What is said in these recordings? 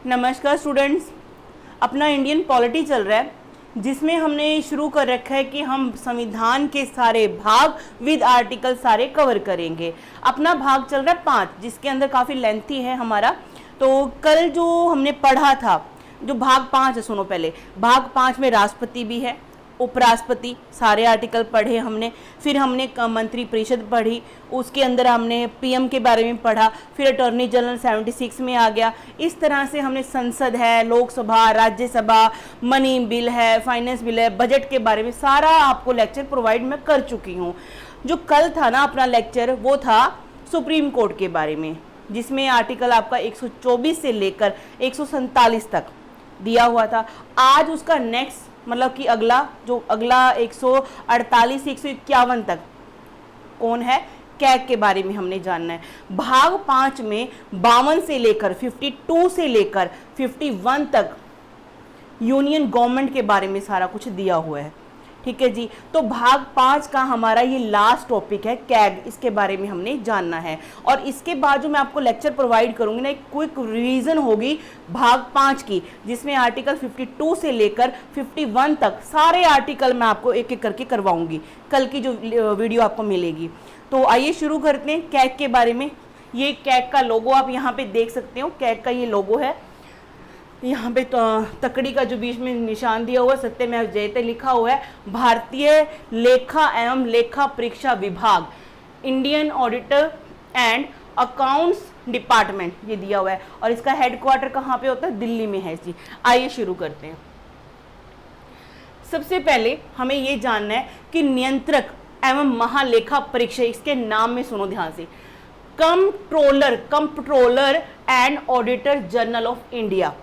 नमस्कार स्टूडेंट्स, अपना Indian polity चल रहा है जिसमें हमने शुरू कर रखा है कि हम संविधान के सारे भाग विद आर्टिकल सारे कवर करेंगे। अपना भाग चल रहा है 5, जिसके अंदर काफ़ी लेंथी है हमारा। तो कल जो हमने पढ़ा था, जो भाग 5 है, सुनो पहले। भाग 5 में राष्ट्रपति भी है, उपराष्ट्रपति, सारे आर्टिकल पढ़े हमने। फिर हमने मंत्री परिषद पढ़ी, उसके अंदर हमने पीएम के बारे में पढ़ा। फिर अटॉर्नी जनरल 76 में आ गया। इस तरह से हमने संसद है, लोकसभा, राज्यसभा, मनी बिल है, फाइनेंस बिल है, बजट के बारे में सारा आपको लेक्चर प्रोवाइड मैं कर चुकी हूँ। जो कल था ना अपना लेक्चर, वो था सुप्रीम कोर्ट के बारे में, जिसमें आर्टिकल आपका 124 से लेकर 147 तक दिया हुआ था। आज उसका नेक्स्ट मतलब कि अगला 148 से 151 तक कौन है, कैग के बारे में हमने जानना है। भाग 5 में 52 से लेकर 52 से लेकर 51 तक यूनियन गवर्नमेंट के बारे में सारा कुछ दिया हुआ है। ठीक है जी। तो भाग 5 का हमारा ये लास्ट टॉपिक है कैग, इसके बारे में हमने जानना है। और इसके बाद जो मैं आपको लेक्चर प्रोवाइड करूंगी ना, एक क्विक रिवीजन होगी भाग 5 की, जिसमें आर्टिकल 52 से लेकर 51 तक सारे आर्टिकल मैं आपको एक एक करके करवाऊंगी, कल की जो वीडियो आपको मिलेगी। तो आइए शुरू करते हैं कैग के बारे में। ये कैग का लोगो आप यहाँ पे देख सकते हो, कैग का ये लोगो है। यहाँ पे तो तकड़ी का जो बीच में निशान दिया हुआ है, सत्यमेव जयते लिखा हुआ है। भारतीय लेखा एवं लेखा परीक्षा विभाग, Indian auditor and accounts department, ये दिया हुआ है। और इसका हेडक्वार्टर कहाँ पे होता है, दिल्ली में है जी। आइए शुरू करते हैं। सबसे पहले हमें ये जानना है कि नियंत्रक एवं महालेखा परीक्षक, इसके नाम में सुनो ध्यान से, comptroller and auditor general of India.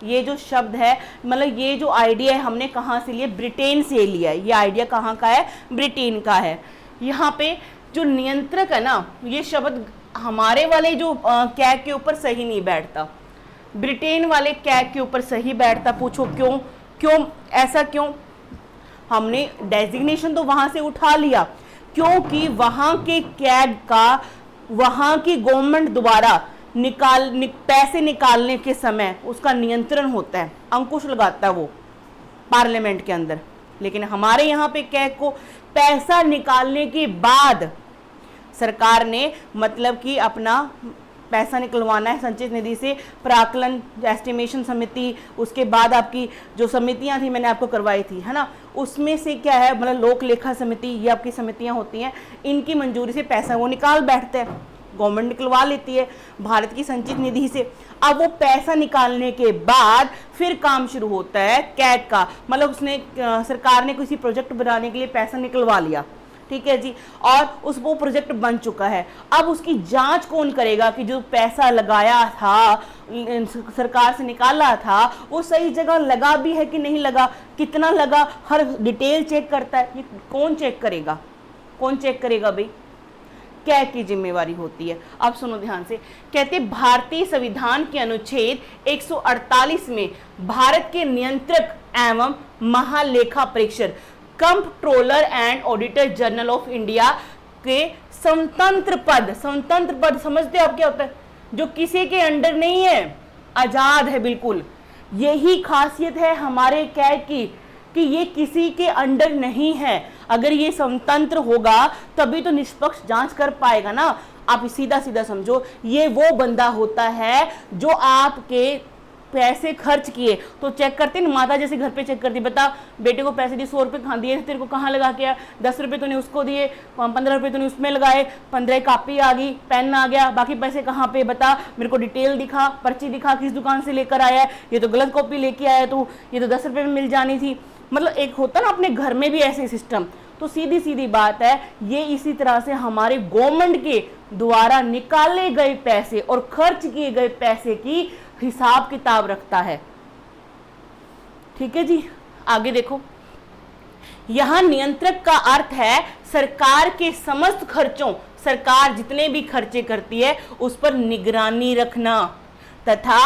ये जो शब्द है, मतलब ये जो आइडिया है, हमने कहाँ से लिया, ब्रिटेन से लिया है। ये आइडिया कहाँ का है, ब्रिटेन का है। यहाँ पे जो नियंत्रक है ना, ये शब्द हमारे वाले जो कैग के ऊपर सही नहीं बैठता, ब्रिटेन वाले कैग के ऊपर सही बैठता। पूछो क्यों, ऐसा क्यों? हमने डेजिग्नेशन तो वहां से उठा लिया, क्योंकि वहां के कैग का वहां की गवर्नमेंट द्वारा पैसे निकालने के समय उसका नियंत्रण होता है, अंकुश लगाता है वो पार्लियामेंट के अंदर। लेकिन हमारे यहाँ पे कैग को पैसा निकालने के बाद सरकार ने मतलब कि अपना पैसा निकलवाना है संचित निधि से, प्राकलन एस्टिमेशन समिति, उसके बाद आपकी जो समितियां थी मैंने आपको करवाई थी, है ना, उसमें से क्या है, मतलब लोक लेखा समिति, ये आपकी समितियां होती हैं, इनकी मंजूरी से पैसा वो निकाल बैठते हैं, गवर्नमेंट निकलवा लेती है भारत की संचित निधि से। अब वो पैसा निकालने के बाद फिर काम शुरू होता है कैग का, मतलब उसने सरकार ने किसी प्रोजेक्ट बनाने के लिए पैसा निकलवा लिया, ठीक है जी, और वो प्रोजेक्ट बन चुका है। अब उसकी जांच कौन करेगा कि जो पैसा लगाया था, सरकार से निकाला था, वो सही जगह लगा भी है कि नहीं लगा, कितना लगा, हर डिटेल चेक करता है। ये कौन चेक करेगा, भाई? कैग की जिम्मेवारी होती है। अब सुनो ध्यान से, कहते भारतीय संविधान के अनुच्छेद 148 में भारत के नियंत्रक एवं महालेखा परीक्षक, comptroller and auditor general of India के स्वतंत्र पद समझते हो आप क्या होता है? जो किसी के अंडर नहीं है, आजाद है बिल्कुल। यही खासियत है हमारे कैग की कि ये किसी के अंडर नहीं है। अगर ये स्वतंत्र होगा तभी तो निष्पक्ष जांच कर पाएगा ना। आप सीधा सीधा समझो, ये वो बंदा होता है जो आपके पैसे खर्च किए तो चेक करते ना, माता जैसे घर पे चेक करती, बता बेटे को पैसे दिए, 100 रुपये कहाँ दिए, तेरे को कहाँ लगा के आया, 10 रुपये तूने उसको दिए, 15 रुपये तूने उसमें लगाए, 15 कॉपी आ गई, पेन आ गया, बाकी पैसे कहाँ पे बता, मेरे को डिटेल दिखा, पर्ची दिखा, किस दुकान से लेकर आया है, ये तो गलत कॉपी लेके आया तू, ये तो 10 रुपये में मिल जानी थी। मतलब एक होता ना अपने घर में भी ऐसे सिस्टम। तो सीधी सीधी बात है, ये इसी तरह से हमारे गवर्नमेंट के द्वारा निकाले गए पैसे और खर्च किए गए पैसे की हिसाब किताब रखता है। ठीक है जी, आगे देखो, यहां नियंत्रक का अर्थ है सरकार के समस्त खर्चों, सरकार जितने भी खर्चे करती है उस पर निगरानी रखना तथा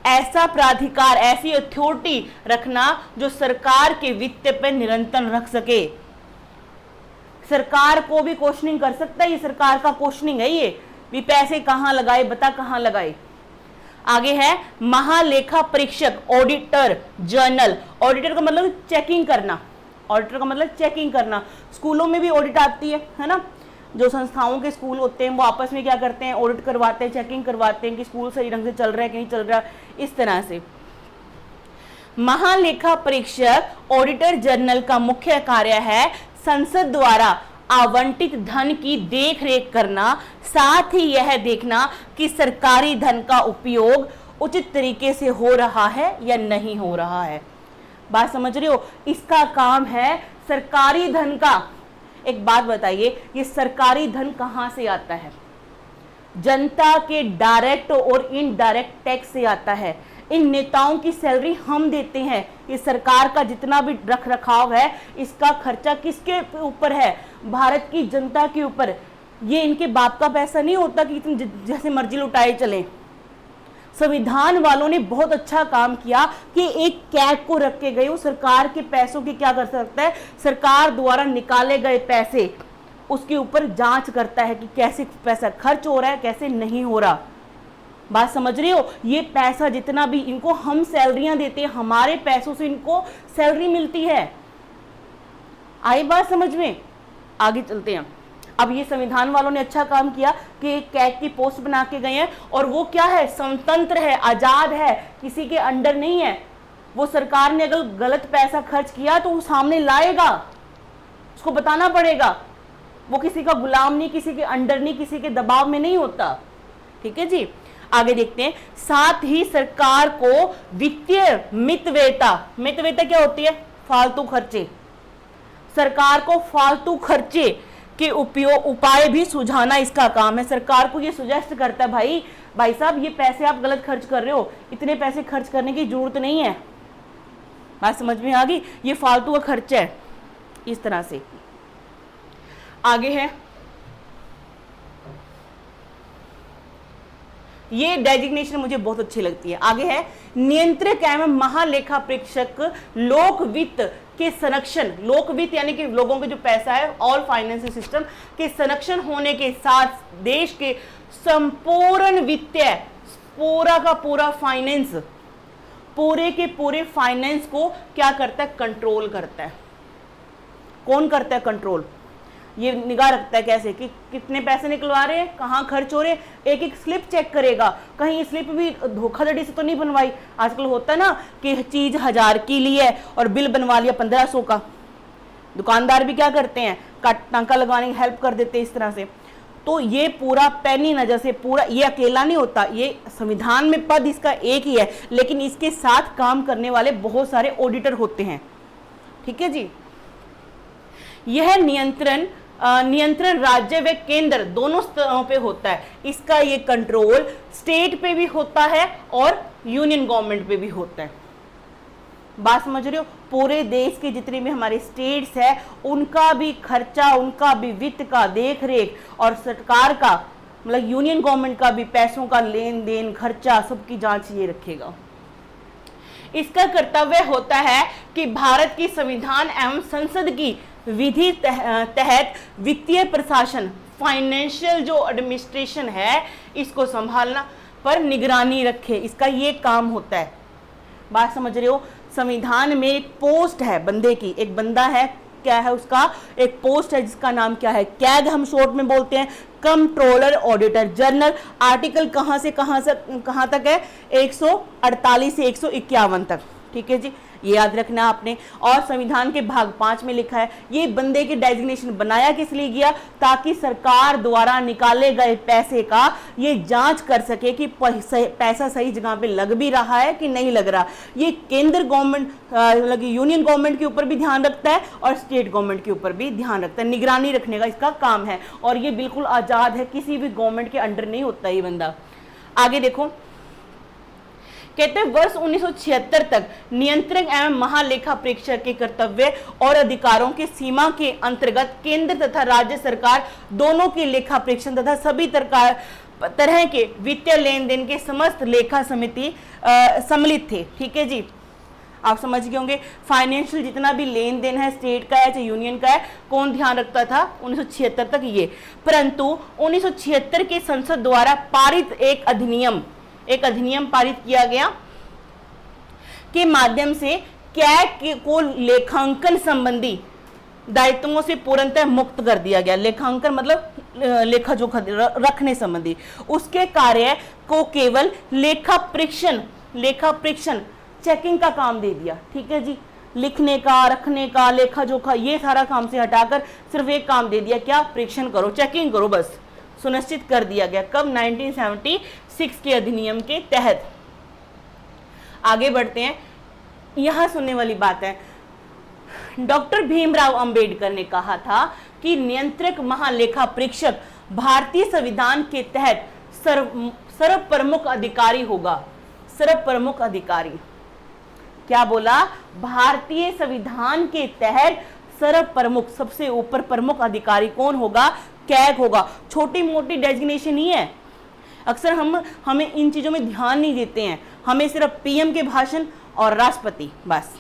ऐसा प्राधिकार, ऐसी अथॉरिटी रखना जो सरकार के वित्त पर नियंत्रण रख सके। सरकार को भी क्वेश्चनिंग कर सकता है, ये सरकार का क्वेश्चनिंग है, ये भी पैसे कहां लगाए, बता कहां लगाए। आगे है महालेखा परीक्षक, ऑडिटर जनरल। ऑडिटर का मतलब चेकिंग करना, ऑडिटर का मतलब चेकिंग करना। स्कूलों में भी ऑडिट आती है ना, जो संस्थाओं के स्कूल होते हैं वो आपस में क्या करते हैं, ऑडिट करवाते हैं, चेकिंग करवाते हैं कि स्कूल सही ढंग से चल रहा है कि नहीं चल रहा, इस तरह से। महालेखा परीक्षक ऑडिटर जनरल का मुख्य कार्य है संसद द्वारा आवंटित धन की देखरेख करना, साथ ही यह देखना कि सरकारी धन का उपयोग उचित तरीके से हो रहा है या नहीं हो रहा है। बात समझ रहे हो, इसका काम है सरकारी धन का। एक बात बताइए, ये सरकारी धन कहां से आता है? जनता के डायरेक्ट और इनडायरेक्ट टैक्स से आता है। इन नेताओं की सैलरी हम देते हैं। ये सरकार का जितना भी रख रखाव है, इसका खर्चा किसके ऊपर है? भारत की जनता के ऊपर। ये इनके बाप का पैसा नहीं होता कि तुम जैसे मर्जी लुटाए चले। संविधान वालों ने बहुत अच्छा काम किया कि एक कैग को रख के गए, वो सरकार के पैसों की क्या कर सकता है, सरकार द्वारा निकाले गए पैसे उसके ऊपर जांच करता है कि कैसे पैसा खर्च हो रहा है, कैसे नहीं हो रहा। बात समझ रहे हो, ये पैसा जितना भी इनको हम सैलरियां देते हैं, हमारे पैसों से इनको सैलरी मिलती है। आई बात समझ में? आगे चलते हैं। अब ये संविधान वालों ने अच्छा काम किया कि कैग की पोस्ट बना के गए हैं, और वो क्या है, स्वतंत्र है, आजाद है, किसी के अंडर नहीं है। वो सरकार ने अगर गलत पैसा खर्च किया तो वो सामने लाएगा, उसको बताना पड़ेगा। वो किसी का गुलाम नहीं, किसी के अंडर नहीं, किसी के दबाव में नहीं होता। ठीक है जी, आगे देखते हैं। साथ ही सरकार को वित्तीय मितव्ययता, मितव्ययता क्या होती है? फालतू खर्चे। सरकार को फालतू खर्चे के उपाय भी सुझाना इसका काम है। सरकार को ये सुजेस्ट करता है, भाई साहब ये पैसे आप गलत खर्च कर रहे हो, इतने पैसे खर्च करने की जरूरत नहीं है। बात समझ में आ गई? ये फालतू का खर्चा है। इस तरह से आगे है, ये डेजिग्नेशन मुझे बहुत अच्छी लगती है। आगे है नियंत्रक एवं महालेखा परीक्षक लोक वित्त के संरक्षण, लोक वित्त यानी कि लोगों के जो पैसा है, ऑल फाइनेंशियल सिस्टम के संरक्षण होने के साथ देश के संपूर्ण वित्तीय, पूरा का पूरा फाइनेंस, पूरे के पूरे फाइनेंस को क्या करता है? कंट्रोल करता है। कौन करता है कंट्रोल? ये निगाह रखता है कैसे कि कितने पैसे निकलवा रहे हैं, कहाँ खर्च हो रहे हैं, एक एक स्लिप चेक करेगा, कहीं ये स्लिप भी धोखाधड़ी से तो नहीं बनवाई। आजकल होता है ना कि चीज़ 1000 की ली है और बिल बनवा लिया 1500 का। दुकानदार भी क्या करते हैं, टांका लगाने की हेल्प कर देते हैं इस तरह से। तो ये पूरा पैनी नज़र से, पूरा ये अकेला नहीं होता, ये संविधान में पद इसका एक ही है, लेकिन इसके साथ काम करने वाले बहुत सारे ऑडिटर होते हैं। ठीक है जी, यह नियंत्रण राज्य व केंद्र दोनों स्तरों पे होता है। इसका ये कंट्रोल स्टेट पे भी होता है और यूनियन गवर्नमेंट पे भी होता है। बात समझ रहे हो? पूरे देश के जितने भी हमारे स्टेट्स है, उनका भी खर्चा, उनका भी वित्त का देख रेख, और सरकार का मतलब यूनियन गवर्नमेंट का भी पैसों का लेन देन, खर्चा, सबकी जांच ये रखेगा। इसका कर्तव्य होता है कि भारत की संविधान एवं संसद की विधि तहत वित्तीय प्रशासन, फाइनेंशियल जो एडमिनिस्ट्रेशन है, इसको संभालना पर निगरानी रखे। इसका ये काम होता है। बात समझ रहे हो? संविधान में एक पोस्ट है बंदे की, एक बंदा है, क्या है उसका, एक पोस्ट है जिसका नाम क्या है, कैग हम शॉर्ट में बोलते हैं, कंट्रोलर ऑडिटर जनरल। आर्टिकल कहाँ से कहाँ तक है? 148 से 151 तक। ठीक है जी, ये याद रखना आपने। और संविधान के भाग 5 में लिखा है, ये बंदे की डेजिग्नेशन बनाया किस लिए गया? ताकि सरकार द्वारा निकाले गए पैसे का ये जांच कर सके कि पैसा सही जगह पे लग भी रहा है कि नहीं लग रहा। ये केंद्र गवर्नमेंट मतलब यूनियन गवर्नमेंट के ऊपर भी ध्यान रखता है और स्टेट गवर्नमेंट के ऊपर भी ध्यान रखता है। निगरानी रखने का इसका काम है, और ये बिल्कुल आजाद है, किसी भी गवर्नमेंट के अंडर नहीं होता ये बंदा। आगे देखो, कहते हैं वर्ष 1976 तक नियंत्रक एवं महालेखा परीक्षक के कर्तव्य और अधिकारों की सीमा के अंतर्गत केंद्र तथा राज्य सरकार दोनों के लेखा परीक्षण तथा सभी तरह के वित्तीय लेन देन के समस्त लेखा समिति सम्मिलित थे। ठीक है जी, आप समझ गए होंगे। फाइनेंशियल जितना भी लेन देन है, स्टेट का है चाहे यूनियन का है, कौन ध्यान रखता था? 1976 तक ये। परंतु 1976 के संसद द्वारा पारित एक अधिनियम एक अधिनियम पारित किया गया के माध्यम से कैग को लेखांकन संबंधी दायित्वों से पूर्णतः मुक्त कर दिया गया। लेखांकन मतलब लेखा जोखा रखने संबंधी उसके कार्य को केवल लेखा परीक्षण चेकिंग का काम दे दिया। ठीक है जी, लिखने का, रखने का, लेखा जोखा ये सारा काम से हटाकर सिर्फ एक काम दे दिया, क्या? परीक्षण करो, चेकिंग करो, बस सुनिश्चित कर दिया गया। कब? 1976 के अधिनियम के तहत। आगे बढ़ते हैं, यहां सुनने वाली बात है, डॉक्टर भीमराव अंबेडकर ने कहा था कि नियंत्रक महालेखा परीक्षक भारतीय संविधान के तहत सर्वप्रमुख अधिकारी होगा। सर्वप्रमुख अधिकारी, क्या बोला? भारतीय संविधान के तहत सर्वप्रमुख, सबसे ऊपर प्रमुख अधिकारी कौन होगा? कैग होगा। छोटी मोटी डेजिग्नेशन ही है, अक्सर हमें इन चीजों में ध्यान नहीं देते हैं, हमें सिर्फ पीएम के भाषण और राष्ट्रपति बस,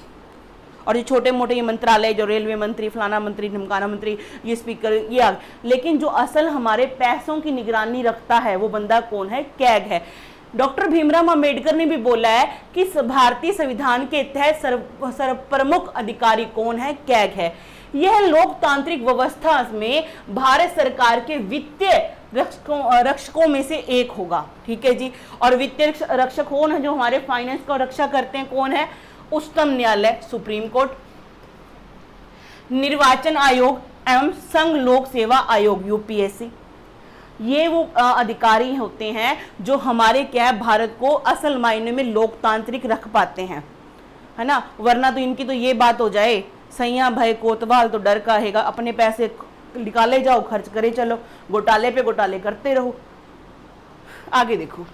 और ये छोटे मोटे ये मंत्रालय जो रेलवे मंत्री, फलाना मंत्री, ढमकाना मंत्री, ये स्पीकर, ये लेकिन जो असल हमारे पैसों की निगरानी रखता है वो बंदा कौन है? कैग है। डॉक्टर भीमराव अंबेडकर ने भी बोला है कि भारतीय संविधान के तहत सर्वप्रमुख अधिकारी कौन है? कैग है। यह लोकतांत्रिक व्यवस्था में भारत सरकार के वित्तीय रक्षकों में से एक होगा। ठीक है जी, और वित्तीय रक्षक कौन है? जो हमारे फाइनेंस का रक्षा करते हैं, कौन है? उच्चतम न्यायालय, सुप्रीम कोर्ट, निर्वाचन आयोग एवं संघ लोक सेवा आयोग, यूपीएससी। ये वो अधिकारी होते हैं जो हमारे क्या है, भारत को असल मायने में लोकतांत्रिक रख पाते हैं, है ना। वरना तो इनकी तो ये बात हो जाए, सैया भय कोतवाल तो डर का हैगा, अपने पैसे निकाले जाओ, खर्च करे चलो, घोटाले पे घोटाले करते रहो। आगे देखो,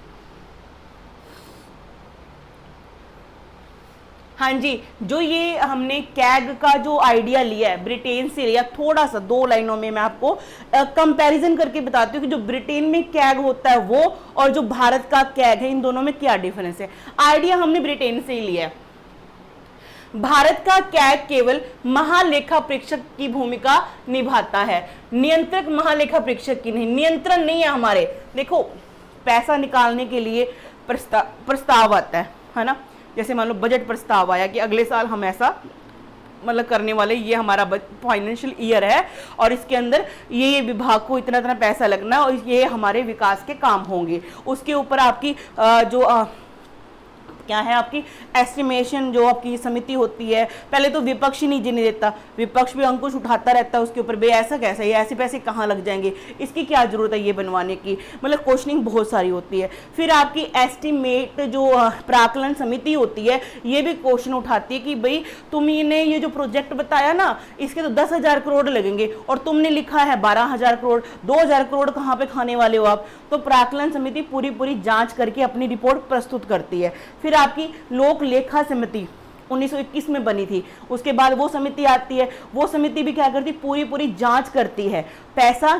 हाँ जी, जो ये हमने कैग का जो आइडिया लिया है ब्रिटेन से लिया, थोड़ा सा 2 लाइनों में मैं आपको कंपैरिजन करके बताती हूँ कि जो ब्रिटेन में कैग होता है वो और जो भारत का कैग है, इन दोनों में क्या डिफरेंस है। आइडिया हमने ब्रिटेन से ही लिया है। भारत का कैग केवल महालेखा परीक्षक की भूमिका निभाता है, नियंत्रक महालेखा परीक्षक की नहीं, नियंत्रण नहीं है हमारे। देखो, पैसा निकालने के लिए प्रस्ताव आता है ना, जैसे मान लो बजट प्रस्ताव आया कि अगले साल हम ऐसा मतलब करने वाले, ये हमारा फाइनेंशियल ईयर है और इसके अंदर ये विभाग को इतना इतना पैसा लगना है और ये हमारे विकास के काम होंगे। उसके ऊपर आपकी क्या है, आपकी एस्टिमेशन जो आपकी समिति होती है, पहले तो विपक्ष ही नहीं जीने देता, विपक्ष भी अंकुश उठाता रहता है उसके ऊपर, बे ऐसा कैसा, ये ऐसे पैसे कहाँ लग जाएंगे, इसकी क्या जरूरत है ये बनवाने की, मतलब क्वेश्चनिंग बहुत सारी होती है। फिर आपकी एस्टिमेट जो प्राकलन समिति होती है, ये भी क्वेश्चन उठाती है कि भाई तुमने ये जो प्रोजेक्ट बताया ना, इसके तो 10,000 करोड़ लगेंगे और तुमने लिखा है 12,000 करोड़, 2,000 करोड़ कहाँ पे खाने वाले हो आप। तो प्राकलन समिति पूरी जांच करके अपनी रिपोर्ट प्रस्तुत करती है। फिर आपकी लोक लेखा समिति 1921 में बनी थी, उसके बाद वो समिति आती है, वो समिति भी क्या करती, पूरी जांच करती है, पैसा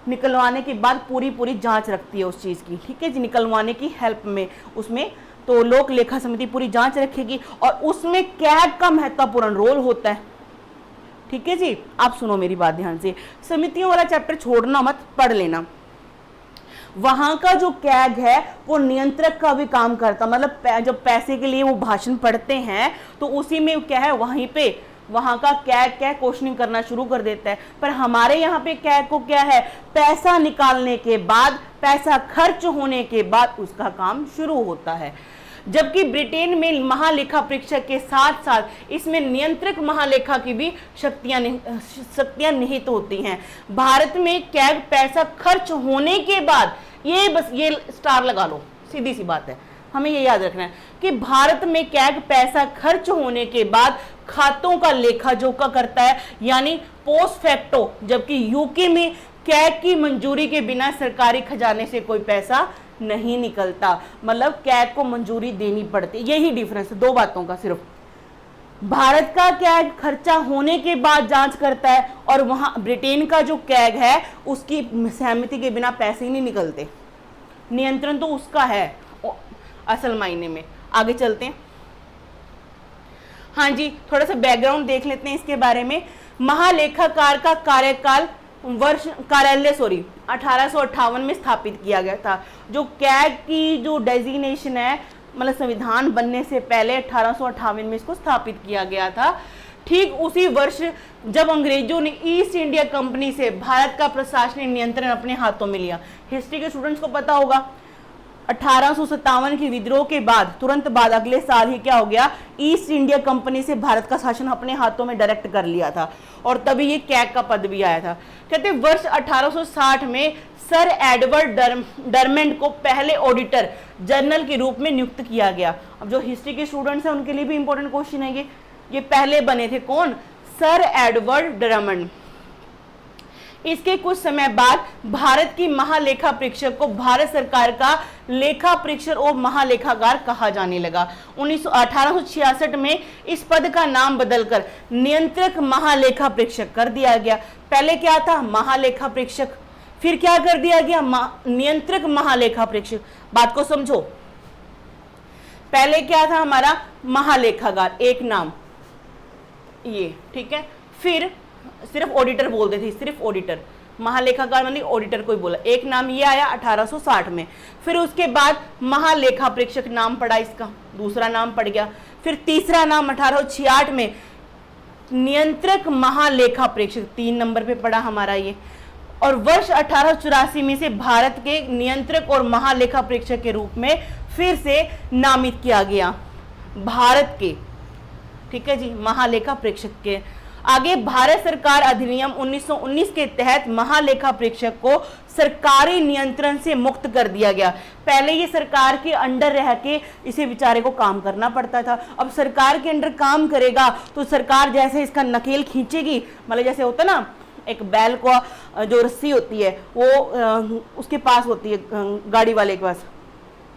निकलवाने के बाद पूरी जांच रखती है उस चीज की। ठीक है जी, निकलवाने की हेल्प में उसमें तो लोक लेखा समिति पूरी जांच रखेगी और उसमें कैग का महत्वपूर्ण रोल होता है। ठीक है जी, आप सुनो मेरी बात ध्यान से, समितियों वाला चैप्टर छोड़ना मत, पढ़ लेना। वहां का जो कैग है वो नियंत्रक का भी काम करता, मतलब जब पैसे के लिए वो भाषण पढ़ते हैं तो उसी में क्या है, वहीं पे वहां का कैग क्या क्वेश्चनिंग करना शुरू कर देता है। पर हमारे यहाँ पे कैग को क्या है, पैसा निकालने के बाद, पैसा खर्च होने के बाद उसका काम शुरू होता है। जबकि ब्रिटेन में महालेखा परीक्षक के साथ साथ इसमें नियंत्रक महालेखा की भी शक्तियां निहित होती हैं। भारत में कैग पैसा खर्च होने के बाद, ये बस ये स्टार लगा लो, सीधी सी बात है, हमें ये याद रखना है कि भारत में कैग पैसा खर्च होने के बाद खातों का लेखा जोखा करता है, यानी पोस्ट फैक्टो। जबकि यूके में कैग की मंजूरी के बिना सरकारी खजाने से कोई पैसा नहीं निकलता, मतलब कैग को मंजूरी देनी पड़ती। यही डिफरेंस है 2 बातों का सिर्फ। भारत का कैग खर्चा होने के बाद जांच करता है और वहां ब्रिटेन का जो कैग है उसकी सहमति के बिना पैसे ही नहीं निकलते, नियंत्रण तो उसका है असल मायने में। आगे चलते हैं, हाँ जी, थोड़ा सा बैकग्राउंड देख लेते हैं इसके बारे में। महालेखाकार का कार्यकाल वर्ष कार्यालय 1858 में स्थापित किया गया था। जो कैग की जो डेजिग्नेशन है, मतलब संविधान बनने से पहले 1858 में इसको स्थापित किया गया था। ठीक उसी वर्ष जब अंग्रेजों ने ईस्ट इंडिया कंपनी से भारत का प्रशासनिक नियंत्रण अपने हाथों में लिया। हिस्ट्री के स्टूडेंट्स को पता होगा 1857 के विद्रोह के बाद तुरंत बाद अगले साल ही क्या हो गया, ईस्ट इंडिया कंपनी से भारत का शासन अपने हाथों में डायरेक्ट कर लिया था और तभी ये कैग का पद भी आया था। कहते वर्ष 1860 में सर एडवर्ड डरमेंट को पहले ऑडिटर जनरल के रूप में नियुक्त किया गया। अब जो हिस्ट्री के स्टूडेंट्स हैं उनके लिए भी इंपॉर्टेंट क्वेश्चन है ये पहले बने थे कौन, सर एडवर्ड डरमेंट। इसके कुछ समय बाद भारत की महालेखा परीक्षक को भारत सरकार का लेखा परीक्षक और महालेखागार कहा जाने लगा। 1866 में इस पद का नाम बदलकर नियंत्रक महालेखा परीक्षक कर दिया गया। पहले क्या था, महालेखा परीक्षक, फिर क्या कर दिया गया, नियंत्रक महालेखा परीक्षक। बात को समझो, पहले क्या था हमारा, महालेखागार, एक नाम ये, ठीक है। फिर सिर्फ ऑडिटर बोलते थे, सिर्फ ऑडिटर, महालेखागार मतलब ऑडिटर को ही बोला, एक नाम ये आया 1860 में। फिर उसके बाद महालेखा परीक्षक नाम पड़ा, इसका दूसरा नाम पड़ गया। फिर तीसरा नाम 1866 में नियंत्रक महालेखा परीक्षक 3 नंबर पे पड़ा हमारा ये। और वर्ष 1884 में से भारत के नियंत्रक और महालेखा परीक्षक के रूप में फिर से नामित किया गया भारत के, ठीक है जी, महालेखा परीक्षक के। आगे भारत सरकार अधिनियम 1919 के तहत महालेखा परीक्षक को सरकारी नियंत्रण से मुक्त कर दिया गया। पहले ये सरकार के अंडर रह के इसे बेचारे को काम करना पड़ता था। अब सरकार के अंडर काम करेगा तो सरकार जैसे इसका नकेल खींचेगी, मतलब जैसे होता ना एक बैल को जो रस्सी होती है वो उसके पास होती है, गाड़ी वाले के पास,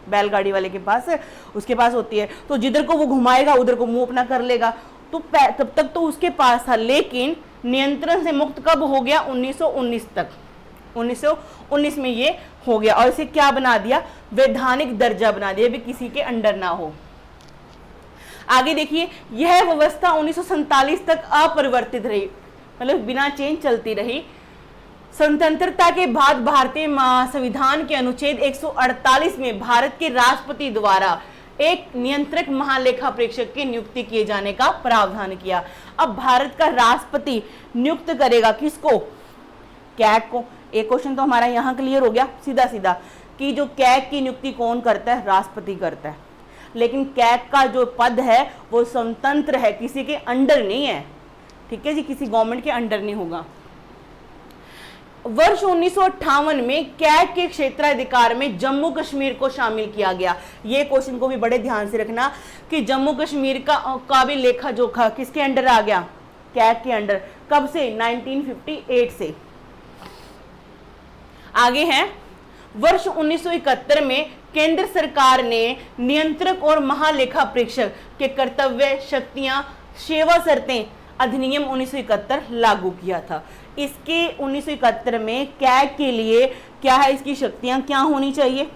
बैलगाड़ी वाले के पास, उसके पास होती है, तो जिधर को वो घुमाएगा उधर को मुंह अपना कर लेगा। तो तब तक तो उसके पास था, लेकिन नियंत्रण से मुक्त कब हो गया, 1919 तक, 1919 में ये हो गया। और इसे क्या बना दिया, वैधानिक दर्जा बना दिया, भी किसी के अंडर ना हो। आगे देखिए, यह व्यवस्था 1947 तक अपरिवर्तित रही, मतलब बिना चेंज चलती रही। स्वतंत्रता के बाद भारतीय संविधान के अनुच्छेद 148 में भारत के राष्ट्रपति द्वारा एक नियंत्रक महालेखा परीक्षक की नियुक्ति किए जाने का प्रावधान किया। अब भारत का राष्ट्रपति नियुक्त करेगा किसको, कैग को। एक क्वेश्चन तो हमारा यहाँ क्लियर हो गया सीधा सीधा कि जो कैग की नियुक्ति कौन करता है, राष्ट्रपति करता है। लेकिन कैग का जो पद है वो स्वतंत्र है, किसी के अंडर नहीं है, ठीक है जी, किसी गवर्नमेंट के अंडर नहीं होगा। वर्ष 1958 में कैग के क्षेत्राधिकार में जम्मू कश्मीर को शामिल किया गया। ये क्वेश्चन को भी बड़े ध्यान से रखना कि जम्मू कश्मीर का भी लेखा जोखा किसके अंडर आ गया, कैग के अंडर। कब से, 1958 से। आगे है, वर्ष 1971 में केंद्र सरकार ने नियंत्रक और महालेखा परीक्षक के कर्तव्य, शक्तियां, सेवा शर्तें अधिनियम 1971 लागू किया था। इसके 1971 में कैग के लिए क्या है, इसकी शक्तियां क्या होनी चाहिए,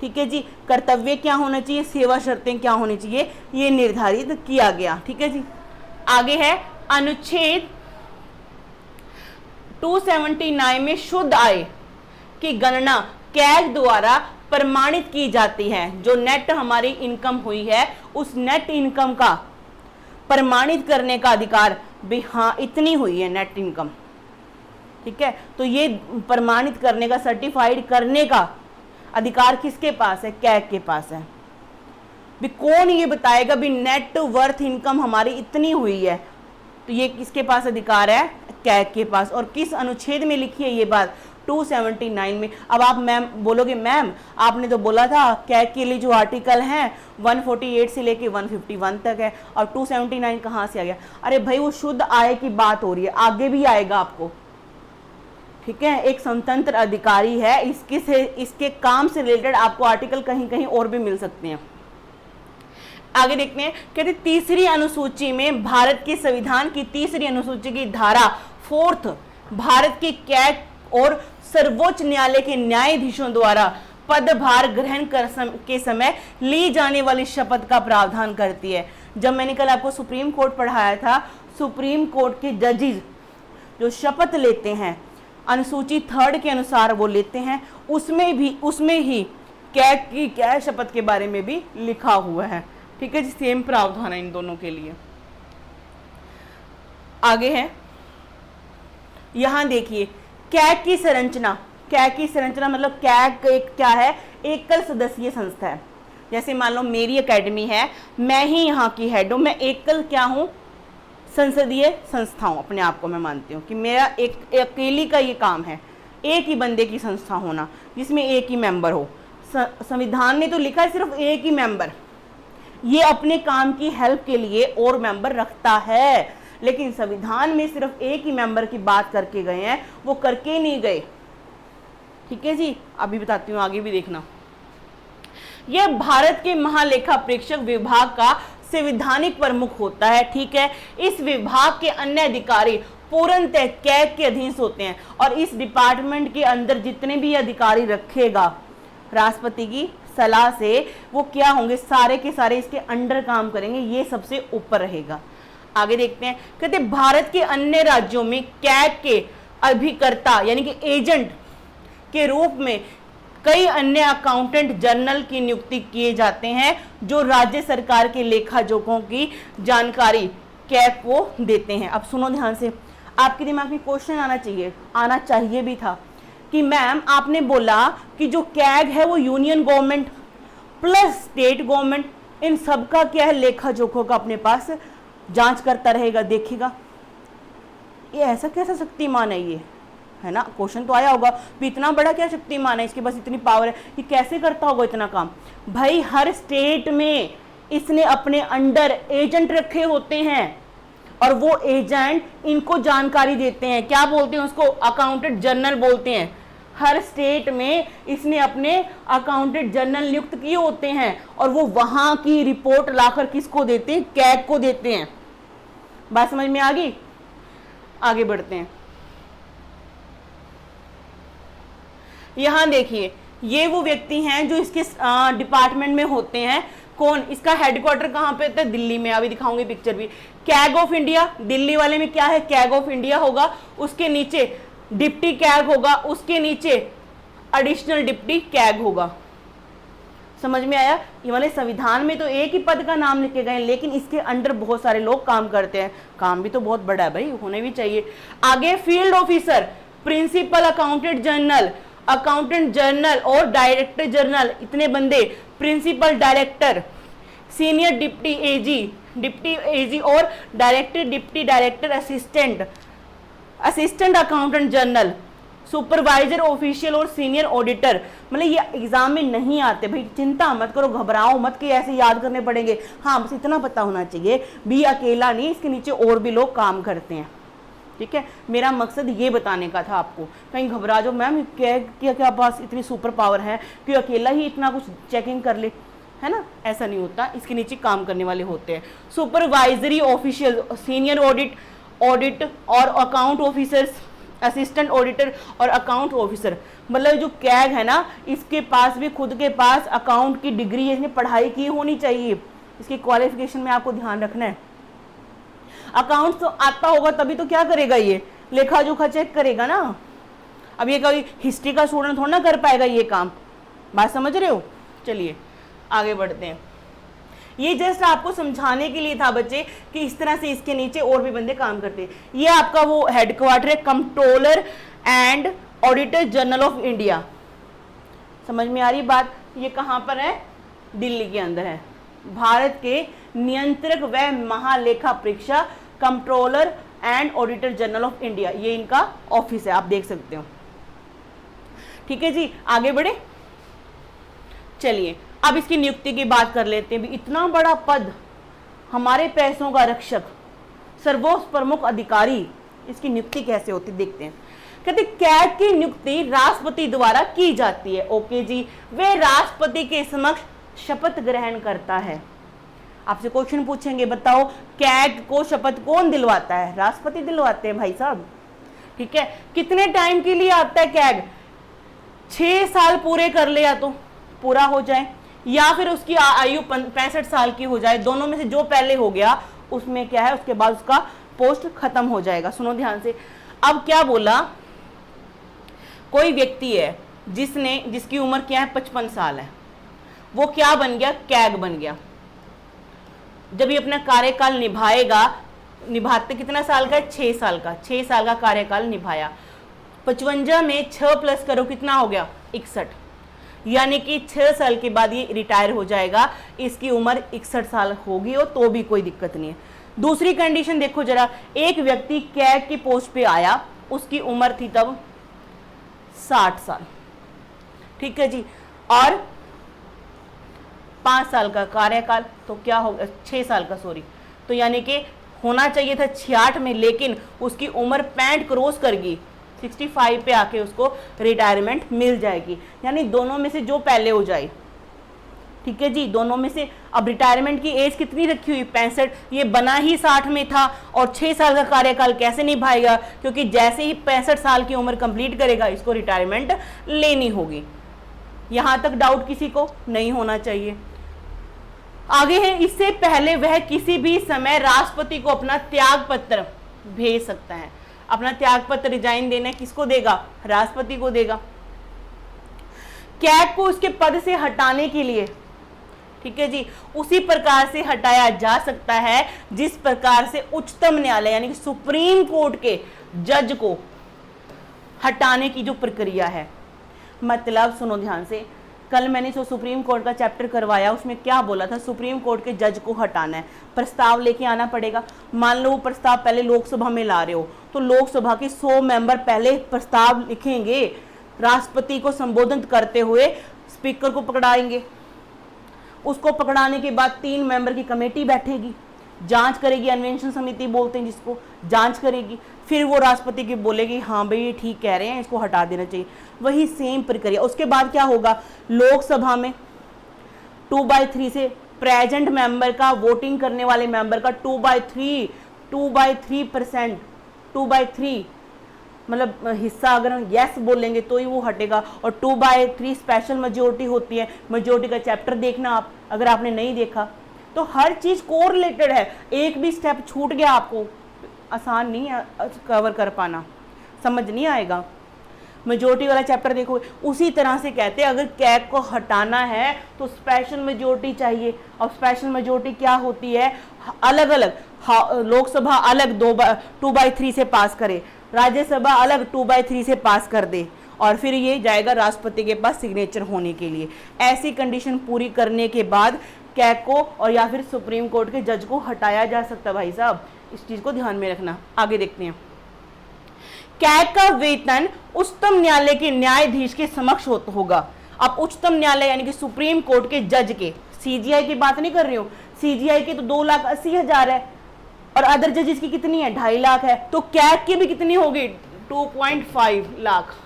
ठीक है जी, कर्तव्य क्या होना चाहिए, सेवा शर्तें क्या होनी चाहिए, ये निर्धारित किया गया, ठीक है जी। आगे है, अनुच्छेद 279 में शुद्ध आय की गणना कैग द्वारा प्रमाणित की जाती है। जो नेट हमारी इनकम हुई है उस नेट इनकम का प्रमाणित करने का अधिकार भी, हाँ इतनी हुई है नेट इनकम, ठीक है, तो ये प्रमाणित करने का, सर्टिफाइड करने का अधिकार किसके पास है, कैग के पास है। भी कौन ये बताएगा भी नेट वर्थ इनकम हमारी इतनी हुई है, तो ये किसके पास अधिकार है, कैग के पास। और किस अनुच्छेद में लिखी है ये बात, 279 में। अब आप मैम बोलोगे, मैम आपने तो बोला था कैग के लिए जो आर्टिकल हैं 148 से लेके 151 तक है, और 279 कहाँ से आ गया। अरे भाई वो शुद्ध आय की बात हो रही है, आगे भी आएगा आपको, ठीक है। एक स्वतंत्र अधिकारी है, इसके काम से रिलेटेड आपको आर्टिकल कहीं कहीं और भी मिल सकते हैं। आगे देखते हैं, कहते तीसरी अनुसूची में भारत के संविधान की तीसरी अनुसूची की धारा 4 भारत के कैग और सर्वोच्च न्यायालय के न्यायाधीशों द्वारा पदभार ग्रहण के समय ली जाने वाली शपथ का प्रावधान करती है। जब मैंने कल आपको सुप्रीम कोर्ट पढ़ाया था, सुप्रीम कोर्ट के जजेस जो शपथ लेते हैं अनुसूची 3 के अनुसार वो लेते हैं, उसमें ही कैग की क्या है शपथ के बारे में भी लिखा हुआ है। ठीक है जी, सेम प्रावधान है इन दोनों के लिए। आगे है, यहां देखिए कैग की संरचना। कैग की संरचना मतलब कैग एक क्या है, एकल सदस्यीय संस्था है। जैसे मान लो मेरी एकेडमी है, मैं ही यहाँ की हेड हूँ, मैं एकल क्या हूँ, संसदीय संस्था हूँ। अपने आप को मैं मानती हूँ कि मेरा एक अकेली का ये काम है, एक ही बंदे की संस्था होना जिसमें एक ही मेंबर हो। संविधान ने तो लिखा है सिर्फ एक ही मेंबर, ये अपने काम की हेल्प के लिए और मेंबर रखता है, लेकिन संविधान में सिर्फ एक ही मेंबर की बात करके गए हैं, वो करके नहीं गए। ठीक है जी, अभी बताती हूँ, आगे भी देखना। यह भारत के महालेखा परीक्षक विभाग का संवैधानिक प्रमुख होता है। ठीक है, इस विभाग के अन्य अधिकारी पूर्णतः कैग के अधीन होते हैं, और इस डिपार्टमेंट के अंदर जितने भी अधिकारी रखेगा राष्ट्रपति की सलाह से, वो क्या होंगे, सारे के सारे इसके अंडर काम करेंगे, ये सबसे ऊपर रहेगा। आगे देखते हैं, कहते भारत के अन्य राज्यों में कैग के अभिकर्ता यानी कि एजेंट के रूप में कई अन्य अकाउंटेंट जनरल की नियुक्ति किए जाते हैं, जो राज्य सरकार के लेखा जोखों की जानकारी कैग को देते हैं। अब सुनो ध्यान से, आपके दिमाग में क्वेश्चन आना चाहिए भी था कि मैम आपने बोला कि जो कैग है वो union government plus state government, इन सबका क्या है, लेखा जोखों का अपने पास जांच करता रहेगा, देखेगा। ये ऐसा कैसा शक्तिमान है ये, है ना, क्वेश्चन तो आया होगा भी इतना बड़ा क्या शक्तिमान है, इसके पास इतनी पावर है, ये कैसे करता होगा इतना काम। भाई हर स्टेट में इसने अपने अंडर एजेंट रखे होते हैं, और वो एजेंट इनको जानकारी देते हैं, क्या बोलते हैं उसको, अकाउंटेंट जनरल बोलते हैं। हर स्टेट में इसने अपने अकाउंटेंट जनरल नियुक्त किए होते हैं, और वो वहां की रिपोर्ट लाकर किसको देते हैं, कैग को देते हैं। बात समझ में आ गई, आगे बढ़ते हैं। यहां देखिए, ये वो व्यक्ति हैं जो इसके डिपार्टमेंट में होते हैं। कौन, इसका हेडक्वार्टर कहां पे होता है, दिल्ली में। अभी दिखाऊंगी पिक्चर भी। कैग ऑफ इंडिया, दिल्ली वाले में क्या है, कैग ऑफ इंडिया होगा, उसके नीचे डिप्टी कैग होगा, उसके नीचे एडिशनल डिप्टी कैग होगा। समझ में आया, ये वाले संविधान में तो एक ही पद का नाम लिखे गए, लेकिन इसके अंडर बहुत सारे लोग काम करते हैं। काम भी तो बहुत बड़ा है भाई, होने भी चाहिए। आगे field officer, principal accountant general, accountant general और डायरेक्टर जनरल, इतने बंदे, principal director, senior deputy AG और director, deputy director, assistant accountant general, supervisor official और सीनियर ऑडिटर। मतलब ये एग्जाम में नहीं आते भाई, चिंता मत करो, घबराओ मत कि ऐसे याद करने पड़ेंगे। हाँ, बस इतना पता होना चाहिए भी अकेला नहीं, इसके नीचे और भी लोग काम करते हैं। ठीक है, मेरा मकसद ये बताने का था आपको, कहीं घबरा जाओ मैम क्या पास इतनी सुपर पावर है कि अकेला ही इतना कुछ चेकिंग कर ले, है ना, ऐसा नहीं होता। इसके नीचे काम करने वाले होते हैं सुपरवाइजरी ऑफिशियल, सीनियर ऑडिट और अकाउंट ऑफिसर्स, असिस्टेंट ऑडिटर और अकाउंट ऑफिसर। मतलब जो कैग है ना, इसके पास भी खुद के पास अकाउंट की डिग्री है, इसने पढ़ाई की होनी चाहिए। इसकी क्वालिफिकेशन में आपको ध्यान रखना है। अकाउंट तो आता होगा तभी तो क्या करेगा, ये लेखा जोखा चेक करेगा ना। अब ये कोई हिस्ट्री का स्टूडेंट थोड़ा ना कर पाएगा ये काम, बात समझ रहे हो। चलिए आगे बढ़ते हैं। ये जस्ट आपको समझाने के लिए था बच्चे कि इस तरह से इसके नीचे और भी बंदे काम करते हैं। ये आपका वो हेडक्वार्टर है, controller and auditor general of India. समझ में आ रही बात, ये कहाँ पर है, दिल्ली के अंदर है। भारत के नियंत्रक व महालेखा परीक्षा controller and auditor general of India, ये इनका ऑफिस है, आप देख सकते हो। ठीक है जी, आगे बढ़े। चलिए अब इसकी नियुक्ति की बात कर लेते हैं। भी इतना बड़ा पद, हमारे पैसों का रक्षक, सर्वोच्च प्रमुख अधिकारी, इसकी नियुक्ति कैसे होती देखते हैं। कहते कैग की नियुक्ति राष्ट्रपति द्वारा की जाती है। ओके जी, वे राष्ट्रपति के समक्ष शपथ ग्रहण करता है। आपसे क्वेश्चन पूछेंगे, बताओ कैग को शपथ कौन दिलवाता है, राष्ट्रपति दिलवाते हैं भाई साहब। ठीक है, कितने टाइम के लिए आता है कैग, 6 साल पूरे कर ले, या तो पूरा हो जाए या फिर उसकी आयु 65 साल की हो जाए, दोनों में से जो पहले हो गया उसमें क्या है, उसके बाद उसका पोस्ट खत्म हो जाएगा। सुनो ध्यान से, अब क्या बोला, कोई व्यक्ति है जिसकी उम्र क्या है 55 साल है, वो क्या बन गया, कैग बन गया। जब ये अपना कार्यकाल निभाते कितना साल का है, 6 साल का, 6 साल का कार्यकाल निभाया। 55 में 6 प्लस करो कितना हो गया, 61, यानी कि 6 साल के बाद ये रिटायर हो जाएगा। इसकी उम्र 61 साल होगी और तो भी कोई दिक्कत नहीं है। दूसरी कंडीशन देखो जरा, एक व्यक्ति कैग की पोस्ट पे आया, उसकी उम्र थी तब 60 साल, ठीक है जी, और 5 साल का कार्यकाल, तो क्या होगा, 6 साल का सॉरी, तो यानी कि होना चाहिए था 66 में, लेकिन उसकी उम्र 65 क्रॉस कर गई, 65 पे आके उसको रिटायरमेंट मिल जाएगी। यानी दोनों में से जो पहले हो जाए, ठीक है जी, दोनों में से। अब रिटायरमेंट की एज कितनी रखी हुई, 65, ये बना ही 60 में था और 6 साल का कार्यकाल कैसे निभाएगा, क्योंकि जैसे ही 65 साल की उम्र कंप्लीट करेगा इसको रिटायरमेंट लेनी होगी। यहां तक डाउट किसी को नहीं होना चाहिए। आगे है, इससे पहले वह किसी भी समय राष्ट्रपति को अपना त्याग पत्र भेज सकता है। अपना त्याग पत्र रिजाइन देना किसको देगा, राष्ट्रपति को देगा। कैग को उसके पद से हटाने के लिए, ठीक है जी, उसी प्रकार से हटाया जा सकता है जिस प्रकार से उच्चतम न्यायालय यानी कि सुप्रीम कोर्ट के जज को हटाने की जो प्रक्रिया है। मतलब सुनो ध्यान से, कल मैंने जो सुप्रीम कोर्ट का चैप्टर करवाया उसमें क्या बोला था, सुप्रीम कोर्ट के जज को हटाना है, प्रस्ताव लेके आना पड़ेगा। मान लो वो प्रस्ताव पहले लोकसभा में ला रहे हो, तो लोकसभा के 100 मेंबर पहले प्रस्ताव लिखेंगे, राष्ट्रपति को संबोधित करते हुए स्पीकर को पकड़ाएंगे। उसको पकड़ाने के बाद 3 मेंबर की कमेटी बैठेगी, जांच करेगी, अन्वेषण समिति बोलते हैं जिसको, जांच करेगी, फिर वो राष्ट्रपति की बोलेगी हाँ भाई ये ठीक कह रहे हैं, इसको हटा देना चाहिए। वही सेम प्रक्रिया। उसके बाद क्या होगा, लोकसभा में 2/3 से प्रेजेंट मेंबर का, वोटिंग करने वाले मेंबर का 2/3% 2/3 मतलब हिस्सा अगर हम यस बोलेंगे तो ही वो हटेगा। और 2/3 स्पेशल मेजोरिटी होती है। मेजोरिटी का चैप्टर देखना आप, अगर आपने नहीं देखा तो हर चीज कोरिलेटेड है। एक भी स्टेप छूट गया आपको आसान नहीं है कवर कर पाना, समझ नहीं आएगा। मेजोरिटी वाला चैप्टर देखो, उसी तरह से कहते हैं अगर कैग को हटाना है तो स्पेशल मेजोरिटी चाहिए। और स्पेशल मेजोरिटी क्या होती है, अलग अलग, लोकसभा अलग 2/3 से पास करे, राज्यसभा अलग 2/3 से पास कर दे, और फिर ये जाएगा राष्ट्रपति के पास सिग्नेचर होने के लिए। ऐसी कंडीशन पूरी करने के बाद कैग को और या फिर सुप्रीम कोर्ट के जज को हटाया जा सकता है। भाई साहब इस चीज को ध्यान में रखना। आगे देखते हैं, कैग का वेतन उच्चतम न्यायालय के न्यायाधीश के समक्ष होगा। अब उच्चतम न्यायालय यानी कि सुप्रीम कोर्ट के जज के, सीजीआई की बात नहीं कर रही हूँ, सीजीआई की तो 2,80,000 है और अदर जजेस की कितनी है, 2.5 लाख है। तो कैग की भी कितनी होगी, 2.5 लाख।